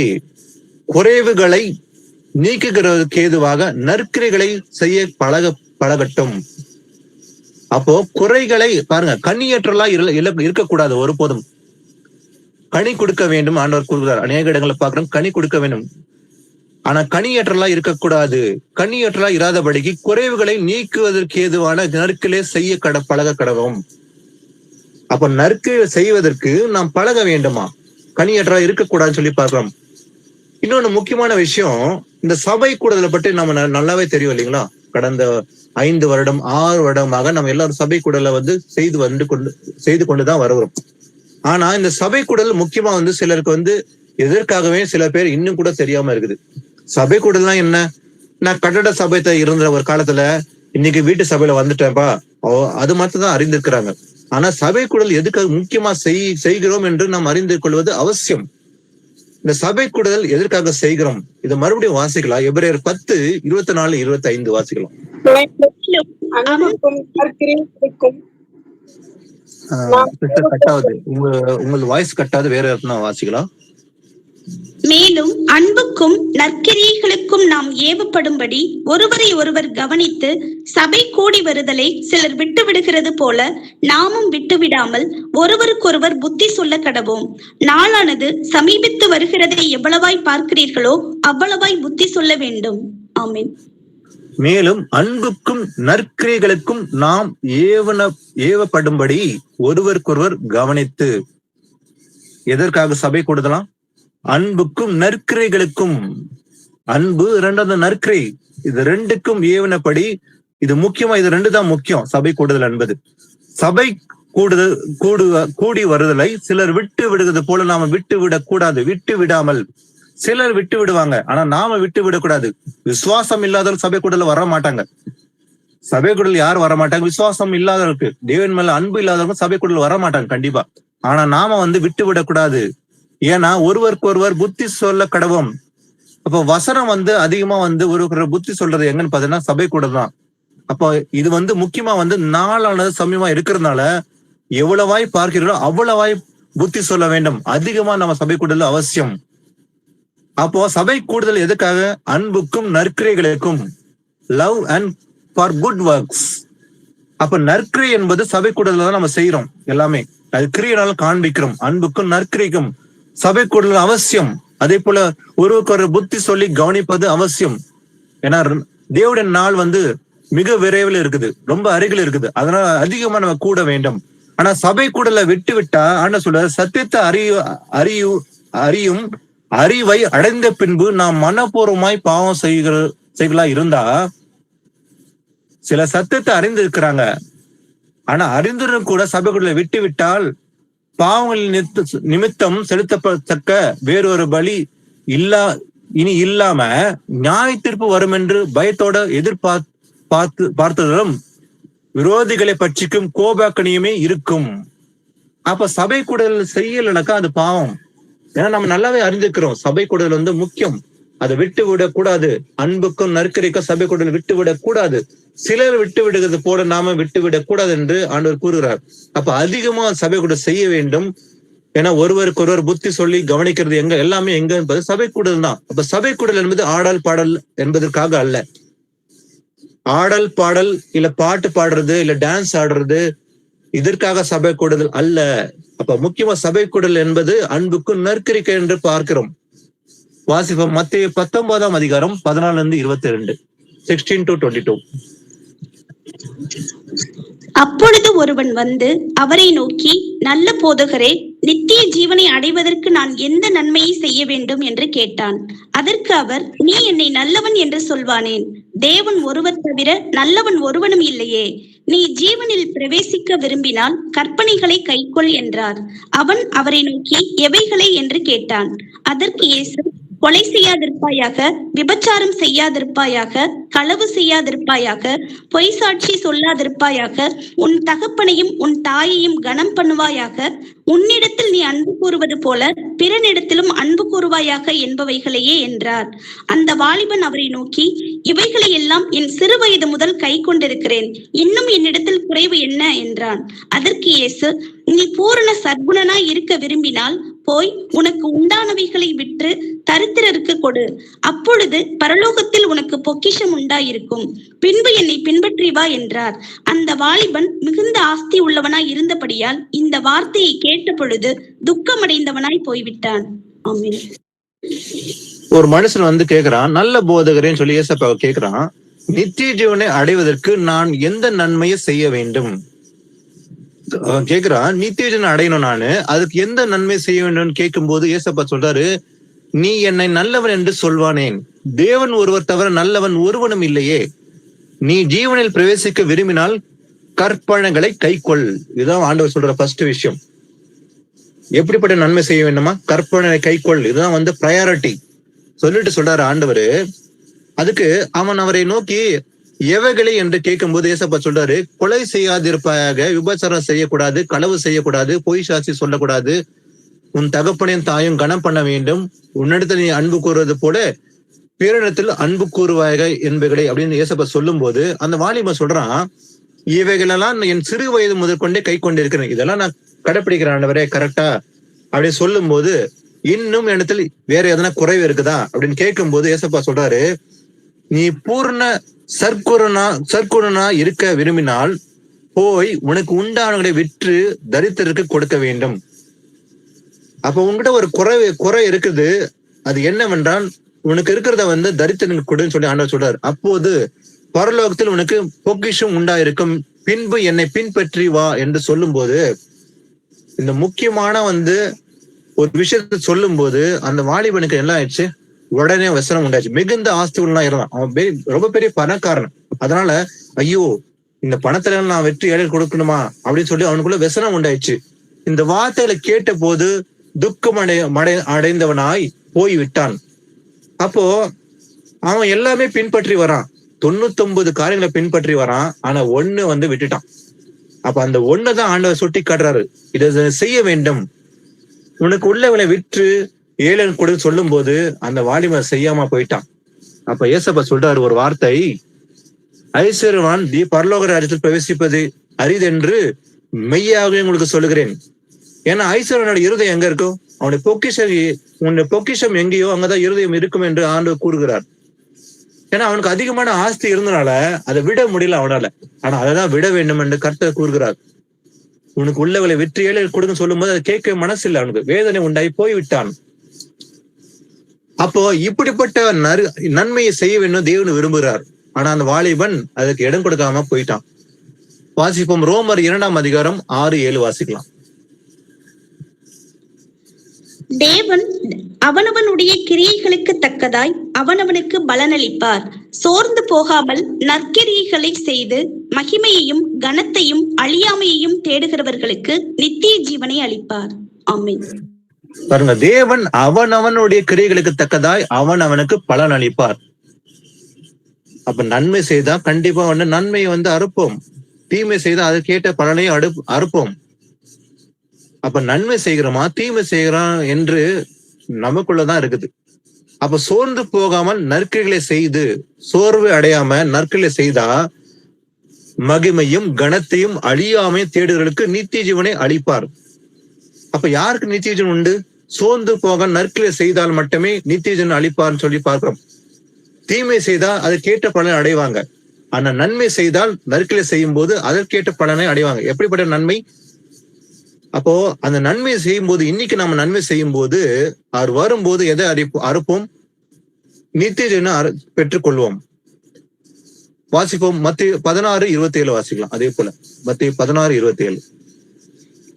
குறைவுகளை நீக்குகிறதற்கு ஏதுவாக நற்கிரைகளை செய்ய பழகட்டும். அப்போ குறைகளை பாருங்க, கனியற்றலா இருக்கக்கூடாது. ஒருபோதும் கனி கொடுக்க வேண்டும். ஆண்டவர் கூறுகிறார். அநேக இடங்களை பார்க்கிறோம், கனி கொடுக்க வேண்டும். ஆனா கனியற்றலா இருக்கக்கூடாது. கனியற்றலா இராதபடிக்கு குறைவுகளை நீக்குவதற்கு ஏதுவான நற்கிலே செய்ய பழக கடவும். அப்ப நற்கு செய்வதற்கு நாம் பழக வேண்டுமா? கனியற்றலா இருக்கக்கூடாதுன்னு சொல்லி பார்க்கிறோம். இன்னொன்னு முக்கியமான விஷயம், இந்த சபை கூடுதலை பற்றி நம்ம நல்லாவே தெரியும் இல்லைங்களா? கடந்த 5 வருடம் 6 வருடமாக நம்ம எல்லாரும் சபை கூடலை செய்து கொண்டுதான் வருகிறோம். ஆனா இந்த சபை கூடல் முக்கியமா சிலருக்கு எதற்காகவே சில பேர் இன்னும் கூட தெரியாம இருக்குது. சபை கூடல்னா என்ன? நான் கட்டட சபைத்த இருந்த ஒரு காலத்துல இன்னைக்கு வீட்டு சபையில வந்துட்டேன்ப்பா, அது மட்டும் தான் அறிந்திருக்கிறாங்க. ஆனா சபை கூடல் எதுக்காக முக்கியமா செய்கிறோம் என்று நாம் அறிந்து கொள்வது அவசியம். இந்த சபை கூடுதல் எதற்காக செய்கிறோம்? இதை மறுபடியும் வாசிக்கலாம். எபிரேயர் 10:24-25 வாசிக்கலாம். கட்டாவது உங்கள் வாய்ஸ் கட்டாது, வேற யாருன்னா வாசிக்கலாம். மேலும் அன்புக்கும் நற்கிரியைகளுக்கும் நாம் ஏவப்படும்படி ஒருவரை ஒருவர் கவனித்து சபை கூடி வருதலை சிலர் விட்டு விடுகிறது போல நாமும் விட்டுவிடாமல் ஒருவருக்கொருவர் புத்தி சொல்ல கடவோம். நாளானது சமீபித்து வருகிறதை எவ்வளவாய் பார்க்கிறீர்களோ அவ்வளவாய் புத்தி சொல்ல வேண்டும். ஆமென். மேலும் அன்புக்கும் நற்கிரியைகளுக்கும் நாம் ஏவப்படும்படி ஒருவருக்கொருவர் கவனித்து. எதற்காக சபை கூடுதலாம்? அன்புக்கும் நற்கிரைகளுக்கும். அன்பு, இரண்டாவது நற்கிரை. இது ரெண்டுக்கும் ஏவனப்படி. இது முக்கியமா, இது ரெண்டு தான் முக்கியம். சபை கூடுதல் என்பது. சபை கூடி வருதலை சிலர் விட்டு விடுவது போல நாம விட்டு விடக்கூடாது. விட்டு விடாமல் சிலர் விட்டு விடுவாங்க, ஆனா நாம விட்டு விடக்கூடாது. விசுவாசம் இல்லாதவர்கள் சபை கூடல வர மாட்டாங்க. சபை கூடல் யாரும் வர மாட்டாங்க? விசுவாசம் இல்லாதவருக்கு, தேவன் மேல அன்பு இல்லாதவங்க சபை கூடல் வர மாட்டாங்க கண்டிப்பா. ஆனா நாம விட்டு விடக்கூடாது. ஏன்னா ஒருவருக்கு ஒருவர் புத்தி சொல்ல கடவும். அப்ப வசனம் அதிகமா ஒரு புத்தி சொல்றது எங்கன்னு பாத்தீங்கன்னா சபை கூட தான். அப்போ இது முக்கியமா நாளானது சமயமா இருக்கிறதுனால எவ்வளவாய் பார்க்கிறீர்களோ அவ்வளவாய் புத்தி சொல்ல வேண்டும். அதிகமா நம்ம சபை கூடுதல் அவசியம். அப்போ சபை கூடுதல் எதுக்காக? அன்புக்கும் நற்கிரைகளுக்கும். Love and for good works. அப்ப நற்கிரை என்பது சபை கூடுதல் தான் நம்ம செய்யறோம். எல்லாமே அது கிரியையால காண்பிக்கிறோம். அன்புக்கும் நற்கிரைக்கும் சபை கூடுதல் அவசியம். அதே போல ஒருவருக்கு ஒரு புத்தி சொல்லி கவனிப்பது அவசியம். ஏன்னா தேவனுடைய நாள் மிக விரைவில் இருக்குது, ரொம்ப அருகில் இருக்குது. அதனால அதிகமா நம்ம கூட வேண்டும். ஆனா சபை கூடல விட்டு விட்டா ஆனா சொல்ற சத்தியத்தை அறியும் அறிவை அடைந்த பின்பு நாம் மனப்பூர்வமாய் பாவம் செய்களா இருந்தா, சில சத்தியத்தை அறிந்து இருக்கிறாங்க, ஆனா அறிந்தும் கூட சபை கூடல விட்டு விட்டால் பாவங்களின் நிமித்தம் செலுத்தப்படத்தக்க வேறொரு பலி இனி இல்லாம நியாய தீர்ப்பு வரும் என்று பயத்தோட பார்த்ததும் விரோதிகளை பட்சிக்கும் கோபாக்கனியுமே இருக்கும். அப்ப சபை கூடல் செய்யலனாக்கா அது பாவம். ஏன்னா நம்ம நல்லாவே அறிஞ்சுக்கிறோம், சபை கூடல் முக்கியம், அதை விட்டு விடக்கூடாது. அன்புக்கும் நற்கரிக்கும் சபை கூடல் விட்டு விடக்கூடாது. சிலர் விட்டு விடுகிறது போல நாம விட்டு விடக்கூடாது என்று ஆண்டவர் கூறுகிறார். அப்ப அதிகமா சபை கூடல் செய்ய வேண்டும். ஏன்னா ஒருவருக்கு ஒருவர் புத்தி சொல்லி கவனிக்கிறது எல்லாமே எங்க என்பது சபை கூடல் தான். அப்ப சபை கூடல் என்பது ஆடல் பாடல் என்பதற்காக அல்ல. ஆடல் பாடல் இல்ல பாட்டு பாடுறது இல்ல டான்ஸ் ஆடுறது இதற்காக சபை கூடுதல் அல்ல. அப்ப முக்கியமா சபை கூடல் என்பது அன்புக்கும் நற்கரிக்கை என்று பார்க்கிறோம். வாசிப்போம். மத்தேயு 19ஆம் அதிகாரம் 14-22, 16-22. அப்பொழுது ஒருவன் வந்து அவரை நோக்கி, நல்ல போதகரே, நித்திய ஜீவனை அடைவதற்கு நான் எந்த நன்மையை செய்ய வேண்டும் என்று கேட்டான். அதற்கு அவர், நீ என்னை நல்லவன் என்று சொல்வானேன்? தேவன் ஒருவர் தவிர நல்லவன் ஒருவனும் இல்லையே. நீ ஜீவனில் பிரவேசிக்க விரும்பினால் கற்பனைகளை கைக்கொள் என்றார். அவன் அவரை நோக்கி, எவைகளை என்று கேட்டான். அதற்கு இயேசு, கொலை செய்யாதிருப்பாயாக, விபச்சாரம் செய்யாதிருப்பாயாக, களவு செய்யாதிருப்பாயாக, பொய் சாட்சி சொல்லாதிருப்பாயாக, உன் தகப்பனையும் உன் தாயையும் கனம் பண்ணுவாயாக, உன்னிடத்தில் நீ அன்பு கூறுவது போல பிறனிடத்திலும் அன்பு கூறுவாயாக என்பவைகளையே என்றார். அந்த வாலிபன் அவரை நோக்கி, இவைகளை எல்லாம் என் சிறு வயது முதல் கை கொண்டிருக்கிறேன், இன்னும் என்னிடத்தில் குறைவு என்ன என்றான். அதற்கு இயேசு, நீ பூரண சர்க்குணனாய் இருக்க விரும்பினால் போய் உனக்கு உண்டானவைகளை விற்று தரித்திரருக்கு கொடு, அப்பொழுது பரலோகத்தில் உனக்கு பொக்கிஷம் உண்டாயிருக்கும், பின்பு என்னை பின்பற்றி வா என்றார். அந்த வாலிபன் மிகுந்த ஆஸ்தி உள்ளவனாய் இருந்தபடியால் இந்த வார்த்தையை கேட்ட பொழுது துக்கமடைந்தவனாய் போய்விட்டான். ஆமென். ஒரு மனுஷன் கேக்குறான், நல்ல போதகரேன்னு சொல்லி ஏசப்பா கேக்குறான், நித்திய ஜீவனை அடைவதற்கு நான் எந்த நன்மையை செய்ய வேண்டும் கேக்குறான். நித்திய ஜீவனை அடையணும் நானு, அதுக்கு எந்த நன்மை செய்ய வேண்டும் கேட்கும் போது ஏசப்பா சொல்றாரு, நீ என்னை நல்லவன் என்று சொல்வானேன்? தேவன் ஒருவர் தவிர நல்லவன் ஒருவனும் இல்லையே. நீ ஜீவனில் பிரவேசிக்க விரும்பினால் கற்பனைகளை கைக்கொள். இதுதான் ஆண்டவர் சொல்ற ஃபர்ஸ்ட் விஷயம். எப்படிப்பட்ட நன்மை செய்ய வேண்டுமா? கற்பனை கைக்கொள். இதுதான் ப்ரையாரிட்டி சொல்லிட்டு சொல்றாரு ஆண்டவர். அதுக்கு அவன் அவரை நோக்கி எவைகளை என்று கேட்கும் போது ஏசப்பா சொல்றாரு, கொலை செய்யாதிருப்பாயாக, விபச்சாரம் செய்யக்கூடாது, களவு செய்யக்கூடாது, பொய் சாட்சி சொல்லக்கூடாது, உன் தகப்பனையும் தாயும் கனம் பண்ண வேண்டும், உன்னிடத்தில் நீ அன்பு கூறுவது போல பிறனிடத்தில் அன்பு கூறுவாயாக என்பவைகளை அப்படின்னு ஏசப்பா சொல்லும் போது அந்த வாலிபன் சொல்றான், இவைகளெல்லாம் என் சிறு வயது முதற்கொண்டே கை கொண்டிருக்கிறேன், இதெல்லாம் நான் கடைப்பிடிக்கிறேன் ஆண்டவரே, கரெக்டா அப்படின்னு சொல்லும் போது, இன்னும் இடத்துல வேற எதனா குறைவு இருக்குதா அப்படின்னு கேட்கும் போது ஏசப்பா சொல்றாரு, நீ பூர்ண சர்க்குணனா இருக்க விரும்பினால் போய் உனக்கு உண்டானவர்களை விற்று தரித்திரருக்கு கொடுக்க வேண்டும். அப்ப உங்ககிட்ட ஒரு குறை இருக்குது, அது என்னவென்றால் உனக்கு இருக்கிறத தரித்திரனுக்கு கொடுன்னு சொல்லி ஆண்டவர் சொல்றாரு. அப்போது பரலோகத்தில் உனக்கு பொக்கிஷம் உண்டாயிருக்கும், பின்பு என்னை பின்பற்றி வா என்று சொல்லும் போது, இந்த முக்கியமான ஒரு விஷயத்த சொல்லும் போது அந்த வாலிபனுக்கு என்ன ஆயிடுச்சு? உடனே வசனம் உண்டாச்சு. மிகுந்த ஆஸ்திகள்லாம் இருந்தான், அவன் ரொம்ப பெரிய பணக்காரன். அதனால ஐயோ இந்த பணத்துல நான் வெற்றி ஏழை கொடுக்கணுமா அப்படின்னு சொல்லி அவனுக்குள்ள வசனம் உண்டாயிடுச்சு. இந்த வார்த்தைகளை கேட்ட போது துக்கம் அடைந்தவனாய் போய் விட்டான். அப்போ அவன் எல்லாமே பின்பற்றி வரான், 99 காரியங்களை பின்பற்றி வரான், ஆனா ஒண்ணு விட்டுட்டான். அப்ப அந்த ஒண்ணுதான் ஆண்டவர் சுட்டி காட்டுறாரு, இதை செய்ய வேண்டும், உனக்கு உள்ளவனை விற்று ஏழன் கூட சொல்லும் போது அந்த வாலிபன் செய்யாம போயிட்டான். அப்ப ஏசப்பா சொல்றாரு ஒரு வார்த்தை, ஐஸ்வர்யவான் பரலோக ராஜ்யத்தில் பிரவேசிப்பது அரிதென்று மெய்யாகவே உங்களுக்கு சொல்லுகிறேன். ஏன்னா ஐஸ்வர்யனோட இருதயம் எங்க இருக்கும்? உன்னுடைய பொக்கிஷம் எங்கேயோ அங்கதான் இருதயம் இருக்கும் என்று ஆண்டவர் கூறுகிறார். ஏன்னா அவனுக்கு அதிகமான ஆஸ்தி இருந்தனால அதை விட முடியல அவனால, ஆனா அதைதான் விட வேண்டும் என்று கர்த்தர் கூறுகிறார். உனக்கு உள்ளவளை வெற்றி ஏழை கொடுங்க சொல்லும் போது அதை கேட்க மனசு இல்லை, அவனுக்கு வேதனை உண்டாகி போய்விட்டான். அப்போ இப்படிப்பட்ட நன்மையை செய்ய வேண்டும் தேவன் விரும்புகிறார். ஆனா அந்த வாலிபன் அதுக்கு இடம் கொடுக்காம போயிட்டான். வாசிப்போம். ரோமர் 2ஆம் அதிகாரம் 6-7 வாசிக்கலாம். தேவன் அவனவனுடைய கிரியைகளுக்கு தக்கதாய் அவனவனுக்கு பலனளிப்பார். சோர்ந்து போகாமல் நற்கிரியைகளை செய்து மகிமையையும் கனத்தையும் அழியாமையையும் தேடுகிறவர்களுக்கு நித்திய ஜீவனை அளிப்பார். ஆமென். பாருங்க, தேவன் அவனவனுடைய கிரியைகளுக்கு தக்கதாய் அவனவனுக்கு பலன் அளிப்பார். அப்ப நன்மை செய்தா கண்டிப்பா நன்மையை அறுப்போம், தீமை செய்தா அது கேட்ட பலனையும் அறுப்போம். அப்ப நன்மை செய்கிறோமா தீமை செய்கிறோம் என்று நமக்குள்ளதான் இருக்குது. அப்ப சோர்ந்து போகாமல் நற்கிரிகளை செய்து சோர்வு அடையாம நற்கிரிகளை செய்தா மகிமையும் கனத்தையும் அழியாமை தேடுகளுக்கு நித்திய ஜீவனை அளிப்பார். அப்ப யாருக்கு நித்திய ஜீவன் உண்டு? சோர்ந்து போக நற்கிரிகளை செய்தால் மட்டுமே நித்திய ஜீவன் அளிப்பார்னு சொல்லி பார்க்கிறோம். தீமை செய்தா அது கேட்ட பலனை அடைவாங்க. ஆனா நன்மை செய்தால் நற்கிரிகளை செய்யும் போது அதற்கேற்ற பலனை அடைவாங்க. எப்படிப்பட்ட நன்மை? அப்போ அந்த நன்மையை செய்யும் போது, இன்னைக்கு நம்ம நன்மை செய்யும் போது அவர் வரும்போது எதை அறுப்போம்? நித்திய ஜீவனை பெற்றுக் கொள்வோம். வாசிப்போம். மத்தேயு 16:27 வாசிக்கலாம். அதே போல மத்தேயு 16:27.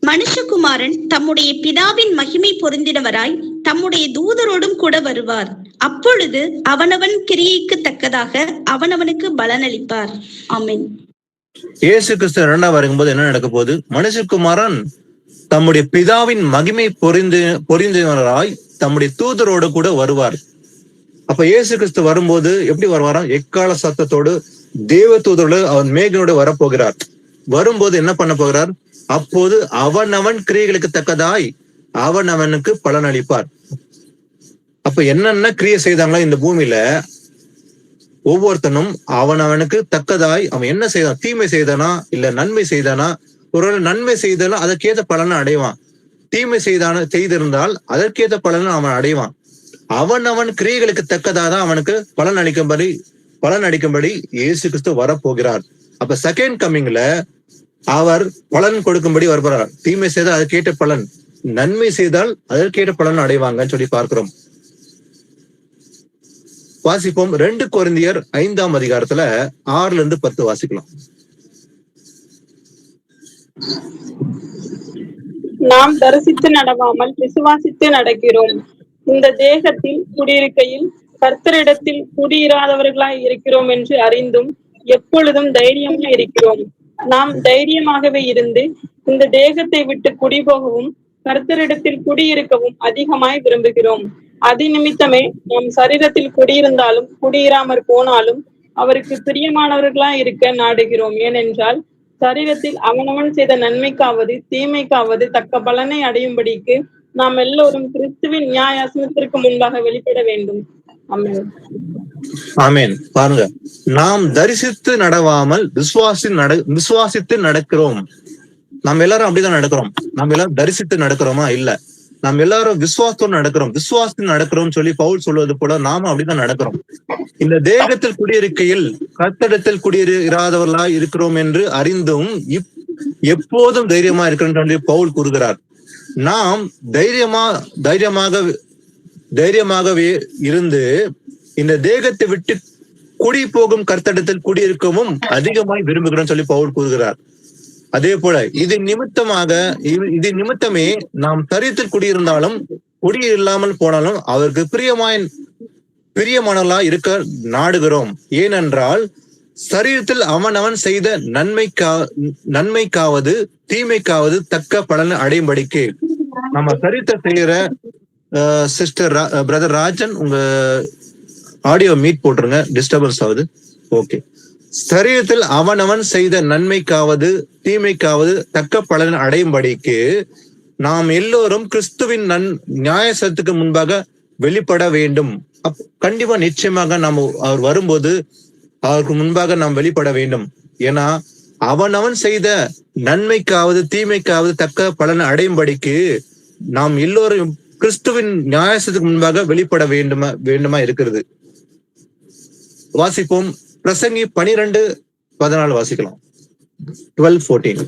மனுஷகுமாரன் தம்முடைய பிதாவின் மகிமை பொருந்தினவராய் தம்முடைய தூதரோடும் கூட வருவார். அப்பொழுது அவனவன் கிரியைக்கு தக்கதாக அவனவனுக்கு பலனளிப்பார். ஆமென். இயேசு கிறிஸ்து இரண்டாம் வரும்போது என்ன நடக்க போகுது? மனுஷகுமாரன் தம்முடைய பிதாவின் மகிமை பொருந்தினவராய் தம்முடைய தூதரோடு கூட வருவார். அப்ப இயேசு கிறிஸ்து வரும்போது எப்படி வருவாராம்? எக்கால சத்தத்தோடு தேவ தூதரோடு அவன் மேகனோடு வரப்போகிறார். வரும்போது என்ன பண்ண போகிறார்? அப்போது அவனவன் கிரியைகளுக்கு தக்கதாய் அவனவனுக்கு பலன் அளிப்பார். அப்ப என்னென்ன கிரியை செய்தாங்களோ இந்த பூமியில ஒவ்வொருத்தனும் அவனவனுக்கு தக்கதாய் அவன் என்ன செய்தான், தீமை செய்தானா இல்ல நன்மை செய்தானா, ஒருவேளை நன்மை செய்தாலும் அதற்கேற்ற பலனை அடைவான், தீமை செய்திருந்தால் அதற்கேற்ற பலனை அவன் அடைவான். அவன் கிரியைகளுக்கு தக்கதான் அவனுக்கு பலன் அளிக்கும்படி இயேசு கிறிஸ்து வரப்போகிறார். அப்ப செகண்ட் கம்மிங்ல அவர் பலன் கொடுக்கும்படி வருகிறார். தீமை செய்தால் அதற்கேற்ற பலன், நன்மை செய்தால் அதற்கேற்ற பலன் அடைவாங்கன்னு சொல்லி பார்க்கிறோம். வாசிப்போம். 2 கொரிந்தியர் 5ஆம் அதிகாரத்துல 6-10 வாசிக்கலாம். நாம் தரிசித்து நடவாமல் விசுவாசித்து நடக்கிறோம். இந்த தேகத்தில் குடியிருக்கையில் கர்த்தரிடத்தில் குடியிராதவர்களாய் இருக்கிறோம் என்று அறிந்தும் எப்பொழுதும் தைரியமா இருக்கிறோம். நாம் தைரியமாகவே இருந்து இந்த தேகத்தை விட்டு குடிபோகவும் கர்த்தரிடத்தில் குடியிருக்கவும் அதிகமாய் விரும்புகிறோம். அதி நிமித்தமே நாம் சரீரத்தில் குடியிருந்தாலும் குடியிராமற் போனாலும் அவருக்கு பிரியமானவர்களாய் இருக்க நாடுகிறோம். ஏனென்றால் சரீரத்தில் அவனவன் செய்த நன்மைக்காவது தீமைக்காவது தக்க பலனை அடையும்படிக்கு நாம் எல்லோரும் கிறிஸ்துவின் நியாயாசனத்திற்கு முன்பாக வெளிப்பட வேண்டும். ஆமென். ஆமென். பாருங்க, நாம் தரிசித்து நடவாமல் விசுவாசித்து நடக்கிறோம். நம்ம எல்லாரும் அப்படிதான் நடக்கிறோம். நம்ம எல்லாரும் தரிசித்து நடக்கிறோமா? இல்ல, நம்ம எல்லாரும் விசுவாசத்தோடு நடக்கிறோம் சொல்லி பவுல் சொல்வது போல நாம அப்படிதான் நடக்கிறோம். இந்த தேகத்தில் குடியிருக்கையில் கர்த்தரிடத்தில் குடியிராதவர்களாய் இருக்கிறோம் என்று அறிந்தும் எப்போதும் தைரியமா இருக்கிறோம் சொல்லி பவுல் கூறுகிறார். நாம் தைரியமாகவே இருந்து இந்த தேகத்தை விட்டு குடி போகும் கர்த்தரிடத்தில் குடியிருக்கவும் அதிகமாய் விரும்புகிறோம் சொல்லி பவுல் கூறுகிறார். அதே போல இது நிமித்தமே நாம் சரீரத்தில் குடியிருந்தாலும் குடி இல்லாமல் போனாலும் அவருக்கு பிரியமானவர்களா இருக்க நாடுகிறோம். ஏனென்றால் சரீரத்தில் அவன் செய்த நன்மைக்காவது தீமைக்காவது தக்க பலனை அடையும்படிக்கு நம்ம சரீரத்தை செய்யற சிஸ்டர் பிரதர் ராஜன், உங்க ஆடியோ மீட் போட்டுருங்க, டிஸ்டர்பன்ஸ் ஆகுது. ஓகே. சரீரத்தில் அவன் செய்த நன்மைக்காவது தீமைக்காவது தக்க பலன் அடையும்படிக்கு நாம் எல்லோரும் கிறிஸ்துவின் நியாயசத்துக்கு முன்பாக வெளிப்பட வேண்டும். கண்டிப்பா நிச்சயமாக நாம் அவர் வரும்போது அவருக்கு முன்பாக நாம் வெளிப்பட வேண்டும். ஏன்னா அவன் செய்த நன்மைக்காவது தீமைக்காவது தக்க பலன் அடையும்படிக்கு நாம் எல்லோரும் கிறிஸ்துவின் நியாயசத்துக்கு முன்பாக வெளிப்பட வேண்டுமா இருக்கிறது. வாசிப்போம். பிரசங்கி 12:14 வாசிக்கலாம். 12:14.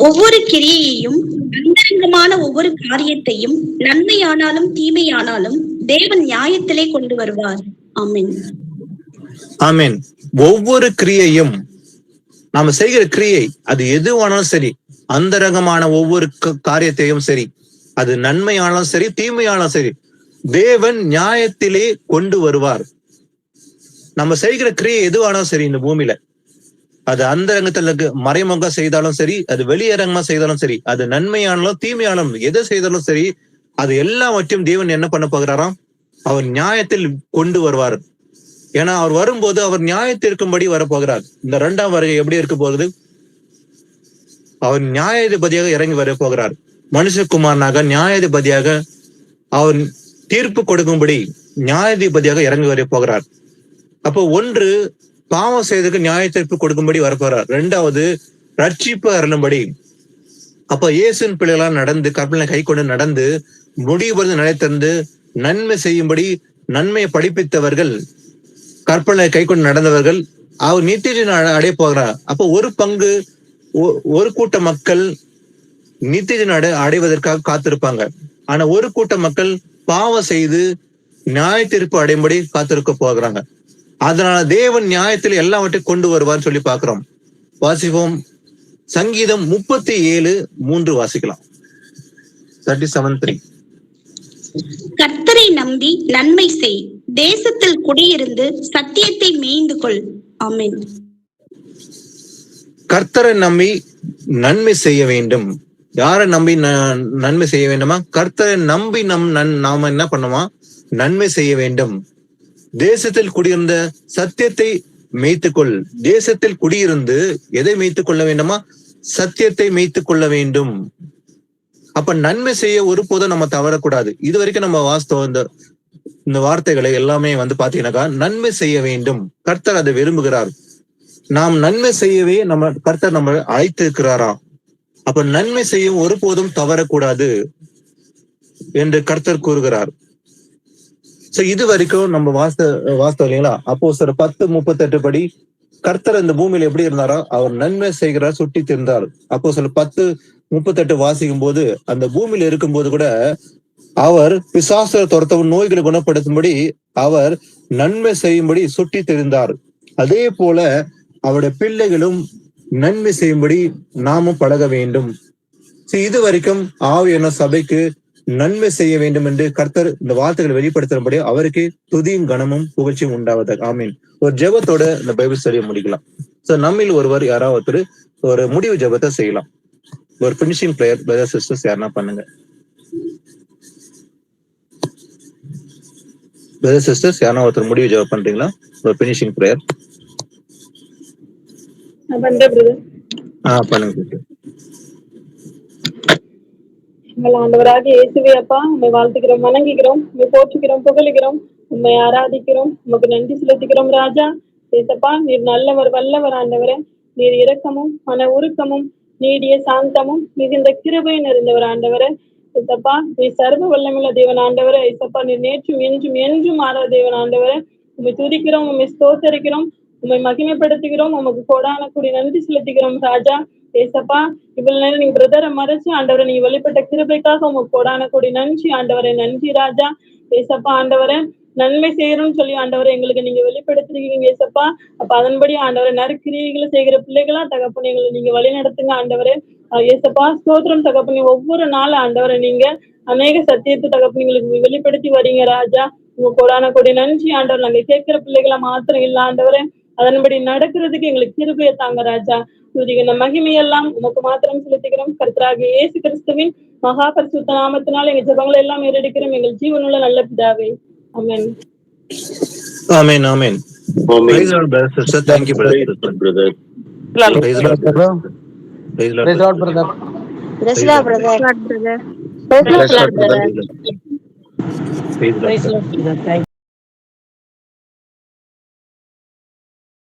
ஒவ்வொரு கிரியையையும் அந்தரங்கமான ஒவ்வொரு காரியத்தையும் நன்மையானாலும் தீமையானாலும் தேவன் நியாயத்திலே கொண்டு வருவார். ஆமென். ஆமென். ஒவ்வொரு கிரியையும் நாம செய்கிற கிரியை அது எதுவானாலும் சரி, அந்தரங்கமான ஒவ்வொரு காரியத்தையும் சரி, அது நன்மையானாலும் சரி தீமையானாலும் சரி, தேவன் நியாயத்திலே கொண்டு வருவார். நம்ம செய்கிற கிரியை எதுவானாலும் சரி இந்த பூமியில, அது அந்தரங்கத்துல மறைமுக செய்தாலும் சரி, அது வெளியரங்கமா செய்தாலும் சரி, அது நன்மையானாலும் தீமையானாலும் எதை செய்தாலும் சரி, அது எல்லாவற்றையும் தேவன் என்ன பண்ண போகிறாராம்? அவர் நியாயத்தில் கொண்டு வருவார். ஏன்னா அவர் வரும்போது அவர் நியாயத்திற்கும்படி வரப்போகிறார். இந்த 2ஆம் வருகை எப்படி இருக்க போகுது? அவர் நியாயாதிபதியாக இறங்கி வர போகிறார். மனுஷகுமாரனாக நியாயாதிபதியாக அவர் தீர்ப்பு கொடுக்கும்படி நியாயாதிபதியாக இறங்கி வர போகிறார். அப்போ ஒன்று, பாவம் செய்ததுக்கு நியாய தீர்ப்பு கொடுக்கும்படி வரப்போறார். 2வது, ரட்சிப்பு அருளும்படி. அப்ப இயேசுவின் பிள்ளைகளால் நடந்து, கற்பனை கை கொண்டு நடந்து, முடிவு நிலைத்திருந்து நன்மை செய்யும்படி நன்மையை படிப்பித்தவர்கள், கற்பனை கை கொண்டு நடந்தவர்கள், அவர் நித்திய அடைய போகிறார். அப்போ ஒரு பங்கு, ஒரு கூட்ட மக்கள் நித்திய நாடு அடைவதற்காக காத்திருப்பாங்க. ஆனா ஒரு கூட்ட மக்கள் பாவம் செய்து நியாய தீர்ப்பு அடையும்படி காத்திருக்க போகிறாங்க. அதனால தேவன் நியாயத்தில் எல்லாவற்றையும் கொண்டு வருவார்னு சொல்லி பாக்குறோம். வாசிப்போம். சங்கீதம் 37:3 வாசிக்கலாம். 37:3. கர்த்தரை நம்பி நன்மை செய், தேசத்தில் குடியிருந்து சத்தியத்தை மேய்ந்து கொள். ஆமென். கர்த்தரை நம்பி நன்மை செய்ய வேண்டும். யாரை நம்பி நன்மை செய்ய வேண்டுமா? கர்த்தரை நம்பி நாம என்ன பண்ணுமா? நன்மை செய்ய வேண்டும். தேசத்தில் குடியிருந்த சத்தியத்தை மேய்த்துக்கொள். தேசத்தில் குடியிருந்து எதை மேய்த்துக் கொள்ள வேண்டுமா? சத்தியத்தை மேய்த்துக் கொள்ள வேண்டும். அப்ப நன்மை செய்ய ஒருபோதும் நம்ம தவறக்கூடாது. இது வரைக்கும் நம்ம வாஸ்தவம் இந்த வார்த்தைகளை எல்லாமே பாத்தீங்கன்னாக்கா, நன்மை செய்ய வேண்டும். கர்த்தர் அதை விரும்புகிறார். நாம் நன்மை செய்யவே கர்த்தர் நம்ம அழைத்திருக்கிறாராம். அப்ப நன்மை செய்ய ஒருபோதும் தவறக்கூடாது என்று கர்த்தர் கூறுகிறார். சோ இது வரைக்கும் நம்ம வாஸ்தவம் இல்லைங்களா? அப்போஸ்தலர் 10:38 படி கர்த்தர் இந்த பூமியில எப்படி இருந்தாரோ அவர் நன்மை செய்கிறார், சுட்டி திருந்தார். அப்போஸ்தலர் 10:38 வாசிக்கும் போது, அந்த பூமியில இருக்கும்போது கூட அவர் பிசாசை துரத்தவும் நோய்களை குணப்படுத்தும்படி அவர் நன்மை செய்யும்படி சுட்டி தெரிந்தார். அதே போல அவருடைய பிள்ளைகளும் நன்மை செய்யும்படி நாமும் பழக வேண்டும். இது வரைக்கும் ஆவியான சபைக்கு நன்மை செய்ய வேண்டும் என்று கர்த்தர் இந்த வார்த்தைகளை வெளிப்படுத்தும்படி அவருக்கு துதியும் கனமும் புகழ்ச்சியும் உண்டாவது. ஆமீன். ஒரு ஜெபத்தோட இந்த பைபிள் ஸ்டடியை முடிக்கலாம். சோ நம்மில் ஒருவர் யாராவது ஒரு முடிவு ஜெபத்தை செய்யலாம். ஒரு பினிஷிங் பிரேயர் பிரதர் சிஸ்டர்ஸ் யாருன்னா பண்ணுங்க. பிரதர் சிஸ்டர்ஸ் யாருன்னா ஒருத்தர் முடிவு ஜெபம் பண்றீங்களா? ஒரு பினிஷிங் பிரேயர் பண்ணுங்க. எங்கள் ஆண்டவராக இயேசுவே அப்பா, உண்மை வாழ்த்துக்கிறோம், வணங்குகிறோம், உண்மை போற்றுகிறோம், புகழுகிறோம், உண்மை ஆராதிக்கிறோம், உமக்கு நன்றி செலுத்துகிறோம் ராஜா. ஏசப்பா, நீர் நல்லவர், வல்லவர் ஆண்டவரே. நீர் இரக்கமும் மன உருக்கமும் நீடிய சாந்தமும் மிகுந்த கிருபை நிறைந்தவர் ஆண்டவரே. ஏசப்பா, நீர் சர்வ வல்லமுள்ள தேவன் ஆண்டவரே. ஏசப்பா, நீர் நேற்றும் என்றும் என்றும் மாறாத தேவன் ஆண்டவரே. உண்மை துதிக்கிறோம், உண்மை ஸ்தோத்தரிக்கிறோம், உண்மை மகிமைப்படுத்துகிறோம், உமக்கு கோடான கூடி நன்றி செலுத்துகிறோம் ராஜா. ஏசப்பா, இவ்வளவு நேரம் நீங்க பிரதரை மறைச்சு ஆண்டவரை நீங்க வெளிப்பட்ட கிருபைக்காக உங்க கோடான கூடி நன்றி ஆண்டவரே. நன்றி ராஜா. ஏசப்பா ஆண்டவரே, நன்மை செய்யறோம்னு சொல்லி ஆண்டவரை எங்களுக்கு நீங்க வெளிப்படுத்திருக்கீங்க ஏசப்பா. அப்ப அதன்படி ஆண்டவரை நற்கிரியைகளை செய்கிற பிள்ளைகளா தகப்பன் எங்களை நீங்க வழி நடத்துங்க ஆண்டவரே. ஏசப்பா ஸ்தோத்திரம் தகப்பனி. ஒவ்வொரு நாள் ஆண்டவரை நீங்க அநேக சத்தியத்தை தகப்பன் எங்களுக்கு வெளிப்படுத்தி வரீங்க ராஜா. உங்க கோடான கூடி நன்றி ஆண்டவர். நாங்க கேட்கிற பிள்ளைகளா மாத்திரம் இல்ல ஆண்டவரே, அதன்படி நடக்கிறதுக்கு எங்களுக்கு கிருபையை தாங்க ராஜா. துதிகிற மகிமையெல்லாம் உமக்கு மாத்திரம் செலுத்துகிறோம். கர்த்தராகிய இயேசு கிறிஸ்துவின் மகா பரிசுத்த நாமத்தினால் எங்க ஜெபங்களை எல்லாம் ஏறெடுக்கிறோம் எங்கள் ஜீவனுள்ள நல்ல பிதாவே. ஆமென். ஆமென். ஆமென். Praise the Lord, brother, sister. Thank you, brother. Praise the Lord, brother. Praise the Lord, brother. Praise the Lord, brother. Praise the Lord, brother. Praise the Lord, brother. Praise the Lord, brother.